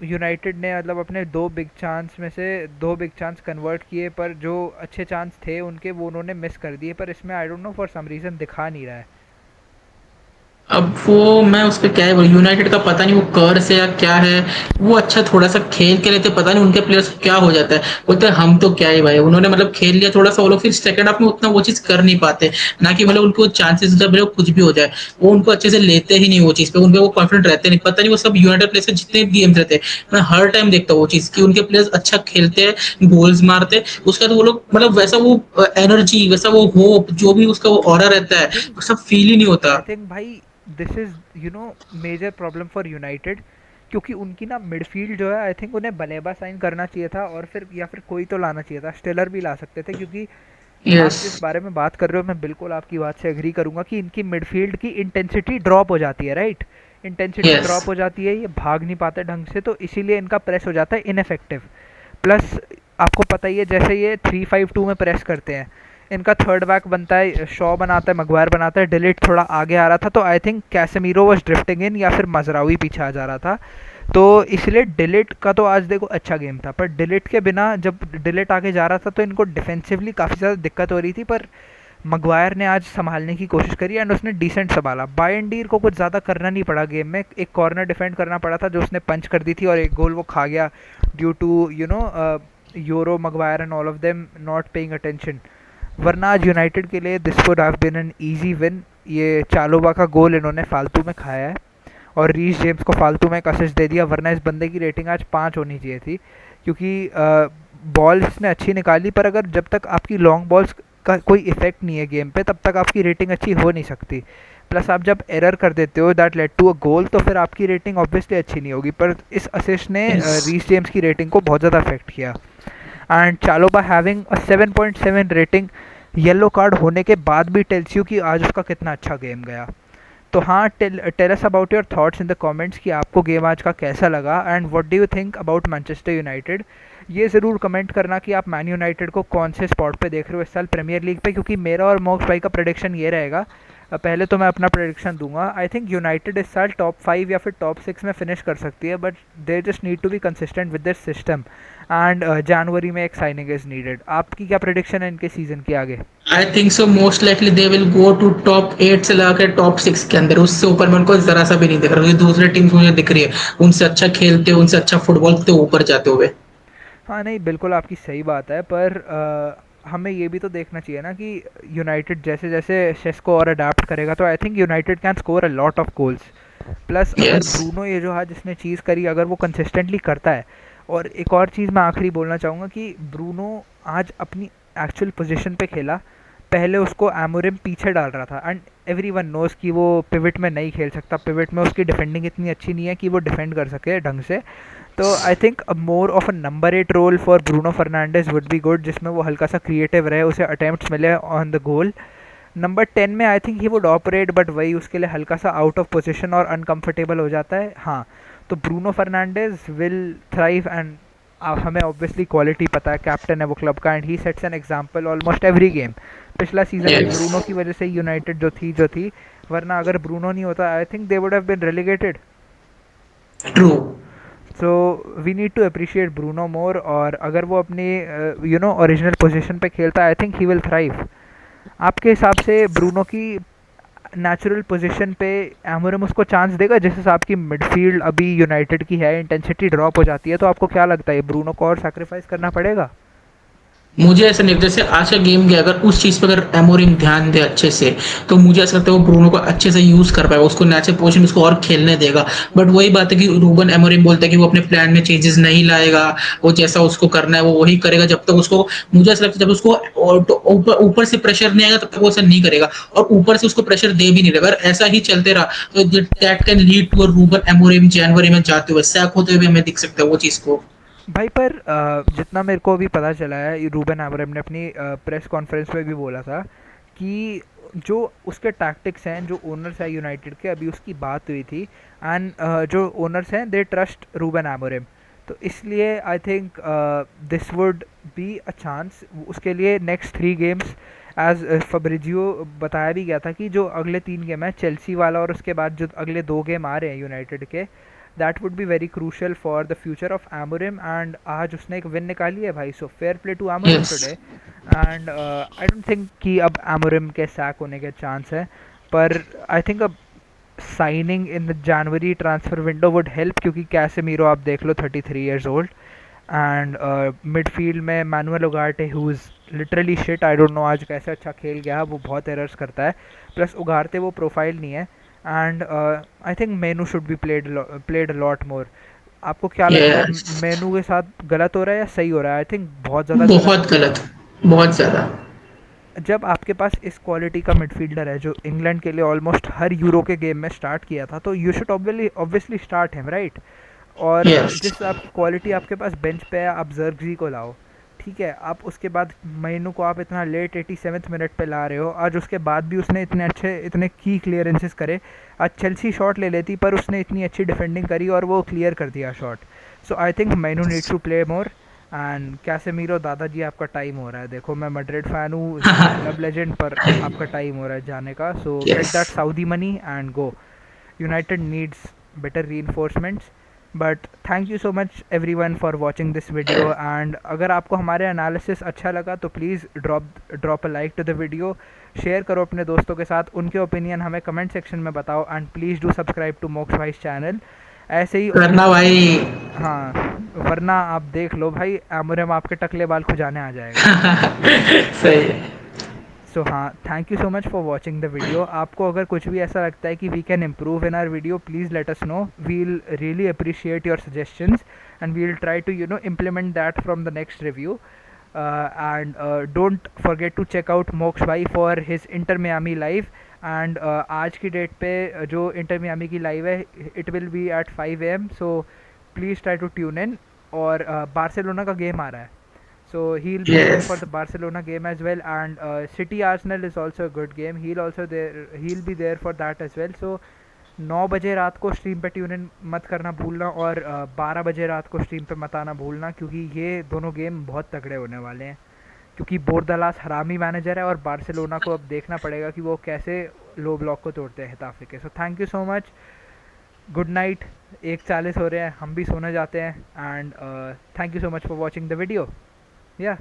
[SPEAKER 1] यूनाइटेड ने मतलब अपने 2 बिग चांस में से 2 बिग चांस कन्वर्ट किए, पर जो अच्छे चांस थे उनके वो उन्होंने मिस कर दिए, पर इसमें I don't know for some reason दिखा नहीं रहा है।
[SPEAKER 2] अब वो मैं उस पे क्या है बोलूं, यूनाइटेड का पता नहीं वो कर्स है या क्या है। वो अच्छा थोड़ा सा खेल के लेते, पता नहीं उनके प्लेयर्स को क्या हो जाता है। बोलते हैं हम तो क्या ही भाई, उन्होंने मतलब खेल लिया थोड़ा सा, वो लोग फिर सेकंड हाफ में उतना वो चीज कर नहीं पाते। ना कि मतलब उनको चांसेस जब मतलब कुछ भी हो जाए, वो उनको अच्छे से लेते ही नहीं वो चीज पे, उनपे वो कॉन्फिडेंट रहते नहीं। पता नहीं वो सब यूनाइटेड प्लेयर्स जितने भी गेम्स रहते हैं, मैं हर टाइम देखता हूँ वो चीज कि उनके प्लेयर्स अच्छा खेलते हैं, गोल्स मारते हैं, उसके बाद वो लोग मतलब वैसा वो एनर्जी, वैसा वो होप, जो भी उसका वो ऑरा रहता
[SPEAKER 1] आई
[SPEAKER 2] है,
[SPEAKER 1] थिंक
[SPEAKER 2] वो सब फील ही नहीं होता।
[SPEAKER 1] आई थिंक भाई this is major problem for United, क्योंकि उनकी ना मिडफील्ड जो है, आई थिंक उन्हें बलेबा साइन करना चाहिए था, और फिर या फिर कोई तो लाना चाहिए था, स्टेलर भी ला सकते थे, क्योंकि आप
[SPEAKER 2] यस,
[SPEAKER 1] जिस बारे में बात कर रहे हो मैं बिल्कुल आपकी बात से एग्री करूंगा कि इनकी मिडफील्ड की इंटेंसिटी ड्रॉप हो जाती है, राइट। इंटेंसिटी
[SPEAKER 2] यस,
[SPEAKER 1] ड्रॉप हो जाती है, ये भाग नहीं पाते ढंग से, तो इसीलिए इनका प्रेस हो जाता है इनफेक्टिव। प्लस आपको पता ही है, जैसे ये 3-5-2 में प्रेस करते हैं, इनका थर्ड बैक बनता है, शॉ बनाता है, मगवायर बनाता है, डिलीट थोड़ा आगे आ रहा था, तो I think Casemiro was drifting in, या फिर मजरावी पीछे आ जा रहा था। तो इसलिए डिलीट का तो आज देखो अच्छा गेम था, पर डिलीट के बिना जब डिलीट आगे जा रहा था तो इनको डिफेंसिवली काफ़ी ज़्यादा दिक्कत हो रही थी, पर मगवायर ने आज संभालने की कोशिश करी एंड उसने डिसेंट संभाला। बायंडीर को कुछ ज़्यादा करना नहीं पड़ा गेम में, एक कॉर्नर डिफेंड करना पड़ा था जो उसने पंच कर दी थी, और एक गोल वो खा गया due to Yoro, Maguire and all of them not paying attention. वरना आज यूनाइटेड के लिए this would have been an easy win. ये चालोबा का गोल इन्होंने फालतू में खाया है, और रीस जेम्स को फालतू में एक असिस्ट दे दिया, वरना इस बंदे की रेटिंग आज 5 होनी चाहिए थी, क्योंकि बॉल्स ने अच्छी निकाली, पर अगर जब तक आपकी लॉन्ग बॉल्स का कोई इफेक्ट नहीं है गेम पे, तब तक आपकी रेटिंग अच्छी हो नहीं सकती। प्लस आप जब एरर कर देते हो दैट लेड टू अ गोल, तो फिर आपकी रेटिंग ऑब्वियसली अच्छी नहीं होगी, पर इस असिस्ट ने
[SPEAKER 2] यस।
[SPEAKER 1] रीस जेम्स की रेटिंग को बहुत ज़्यादा अफेक्ट किया। And चालोबा having a 7.7 rating, yellow card होने के बाद भी टेल्स यू कि आज उसका कितना अच्छा गेम गया। तो हाँ, tell us about your thoughts in the comments कि आपको गेम आज का कैसा लगा, and what do you think about Manchester United. ये ज़रूर कमेंट करना कि आप मैन यूनाइटेड को कौन से स्पॉट पे देख रहे हो इस साल प्रीमियर लीग पे, क्योंकि मेरा और मोक्स भाई का प्रेडिक्शन ये रहेगा। पहले तो मैं अपना प्रेडिक्शन दूंगा, आई थिंक यूनाइटेड इस साल टॉप 5 या फिर टॉप 6 में फिनिश कर सकती है, but they just need to be consistent with this system, and जनवरी में एक साइनिंग इज नीडेड। आपकी क्या प्रेडिक्शन है इनके सीज़न के आगे?
[SPEAKER 2] I think so most likely they will go to top 8 से लाकर टॉप 6 के अंदर, उससे ऊपर मैं उनको जरा सा भी नहीं दिख रहा, क्योंकि दूसरे टीम्स मुझे दिख रही है उनसे अच्छा खेलते, उनसे अच्छा फुटबॉल खेलते ऊपर जाते हुए।
[SPEAKER 1] हाँ, नहीं बिल्कुल आपकी सही बात है, पर हमें ये भी तो देखना चाहिए ना कि यूनाइटेड जैसे जैसे शेस्को और अडाप्ट करेगा, तो I think United can score a lot of goals. Plus अगर
[SPEAKER 2] यस,
[SPEAKER 1] ब्रूनो ये जो आज जिसने चीज़ करी, अगर वो कंसिस्टेंटली करता है, और एक और चीज़ मैं आखिरी बोलना चाहूँगा कि ब्रूनो आज अपनी एक्चुअल पोजीशन पे खेला। पहले उसको एमोरिम पीछे डाल रहा था, एंड एवरी वन नोज़ कि वो पिवट में नहीं खेल सकता, पिवट में उसकी डिफेंडिंग इतनी अच्छी नहीं है कि वो डिफेंड कर सके ढंग से। तो I think more of a number 8 role for Bruno Fernandes would be good, जिसमें वो हल्का सा क्रिएटिव रहे, उसे अटेम्प्ट्स मिले ऑन द गोल। नंबर 10 में I think he would operate, but वही उसके लिए हल्का सा आउट ऑफ पोजीशन और अनकंफर्टेबल हो जाता है। हाँ, तो Bruno Fernandes will thrive, and हमें ऑब्वियसली क्वालिटी पता है, कैप्टन है वो क्लब का, and he sets an example almost every game. पिछला सीजन भी
[SPEAKER 2] यस,
[SPEAKER 1] ब्रूनो की वजह से यूनाइटेड जो थी, वरना अगर ब्रूनो नहीं होता I think they would have been relegated.
[SPEAKER 2] True.
[SPEAKER 1] So we need to appreciate Bruno more, और अगर वो अपनी ओरिजिनल पोजीशन पे खेलता है, I think he will thrive. आपके हिसाब से ब्रूनो की नेचुरल पोजीशन पे एमोरम उसको चांस देगा? जिस हिसाब की मिडफील्ड अभी यूनाइटेड की है, इंटेंसिटी ड्रॉप हो जाती है, तो आपको क्या लगता है ब्रूनो को और सैक्रिफाइस करना पड़ेगा?
[SPEAKER 2] मुझे ऐसा नहीं लगता, जैसे आज का गेम गया, अगर उस चीज पर अगर एमोरिम ध्यान दे अच्छे से, तो मुझे ऐसा लगता है वो ब्रूनो को अच्छे से यूज कर पाएगा, उसको नेचुरल पोजीशन उसको और खेलने देगा। बट वही बात है कि रूबन एमोरिम बोलता है कि वो अपने प्लान में चेंजेस नहीं लाएगा, वो जैसा उसको करना है वो वही करेगा जब तक उसको, मुझे ऐसा लगता है जब उसको तो ऊपर ऊपर से प्रेशर नहीं आएगा तब तक वो ऐसा नहीं करेगा, और ऊपर से उसको प्रेशर दे भी नहीं रहेगा। अगर ऐसा ही चलते रहा तो that can lead to Ruben Amorim जनवरी में जाते हुए सैक होते हुए हमें दिख सकता है वो चीज को।
[SPEAKER 1] भाई, पर जितना मेरे को अभी पता चला है, रूबन एमोरिम ने अपनी प्रेस कॉन्फ्रेंस में भी बोला था कि जो उसके टैक्टिक्स हैं, जो ओनर्स हैं यूनाइटेड के, अभी उसकी बात हुई थी, एंड जो ओनर्स हैं दे ट्रस्ट रूबन एमोरिम। तो इसलिए I think this would be a chance उसके लिए नेक्स्ट 3 गेम्स। एज फब्रिजियो बताया भी गया था कि जो अगले 3 गेम है, चेल्सी वाला और उसके बाद जो अगले 2 गेम आ रहे हैं यूनाइटेड के, that would be very crucial for the future of Amorim. And आज उसने एक विन निकाली है भाई, so fair play to Amorim
[SPEAKER 2] yes,
[SPEAKER 1] today. And I don't think कि अब एमोरिम के सैक होने के चांस है, पर आई थिंक अब signing in the January transfer window would help, क्योंकि कैसेमीरो आप देख लो 33 ईयर्स ओल्ड, एंड मिडफील्ड में manual Ugarte who is literally shit, I don't know आज कैसे अच्छा खेल गया, वो बहुत एरर्स करता है। प्लस उगारते वो प्रोफाइल नहीं है, and I think menu should be played lot more. आपको क्या लगता है
[SPEAKER 2] यस।
[SPEAKER 1] मेनू के साथ गलत हो रहा है या सही हो रहा है? आई थिंक बहुत ज़्यादा गलत हो
[SPEAKER 2] बहुत
[SPEAKER 1] रहा है।
[SPEAKER 2] गलत, बहुत ज्यादा।
[SPEAKER 1] जब आपके पास इस क्वालिटी का मिडफील्डर है जो इंग्लैंड के लिए ऑलमोस्ट हर यूरो के गेम में स्टार्ट किया था, तो you should obviously start him, right. और
[SPEAKER 2] यस।
[SPEAKER 1] जिस आपकी क्वालिटी आपके पास बेंच पे है, आप जर्गजी को लाओ, ठीक है। आप उसके बाद महीनों को आप इतना लेट 87वें मिनट पे ला रहे हो, आज उसके बाद भी उसने इतने अच्छे इतने की क्लियरेंसेस करे। आज चेल्सी शॉट ले लेती पर उसने इतनी अच्छी डिफेंडिंग करी और वो क्लियर कर दिया shot. So I think Manu needs to play more. And Casemiro दादाजी, आपका टाइम हो रहा है। देखो मैं मैड्रिड फ़ैन हूँ, क्लब लेजेंड, पर आपका टाइम हो रहा है जाने का। So get
[SPEAKER 2] yes.
[SPEAKER 1] That Saudi money and go. United needs better reinforcements. But thank you so much everyone for watching this video. And अगर आपको हमारे एनालिसिस अच्छा लगा तो please drop a like to the video, share करो अपने दोस्तों के साथ, उनके ओपिनियन हमें कमेंट सेक्शन में बताओ। And please do subscribe to Moksh भाई चैनल। ऐसे ही
[SPEAKER 2] करना भाई।
[SPEAKER 1] हाँ, वरना आप देख लो भाई, एमोरम आपके टकले बाल खुजाने आ जाएगा।
[SPEAKER 2] सही है।
[SPEAKER 1] सो हाँ, thank you so much for watching the video. आपको अगर कुछ भी ऐसा लगता है कि we can improve in our video, please let us know. We'll really appreciate your suggestions and we'll try to implement that from the next review. And don't forget to check out Moksh भाई for his Inter Miami live. And आज की डेट पे जो इंटर मियामी की लाइव है, it will be at 5 AM, so please try to tune in. और बार्सिलोना का गेम आ रहा है, so he'll be there
[SPEAKER 2] yes.
[SPEAKER 1] for the Barcelona game as well. And City Arsenal is also a good game. He'll be there for that as well. So 9 बजे रात को स्ट्रीम पे ट्यून इन मत करना भूलना, और 12 बजे रात को स्ट्रीम पे मत आना भूलना, क्योंकि ये दोनों गेम बहुत तगड़े होने वाले हैं। क्योंकि बोर्दालास हरामी मैनेजर है और बार्सिलोना को अब देखना पड़ेगा कि वो कैसे लो ब्लॉक को तोड़ते हैं हेताफे के। So thank you so much, good night. 1:40 हो रहे हैं, हम भी सोने जाते हैं। And thank you so much for watching the video. Yeah.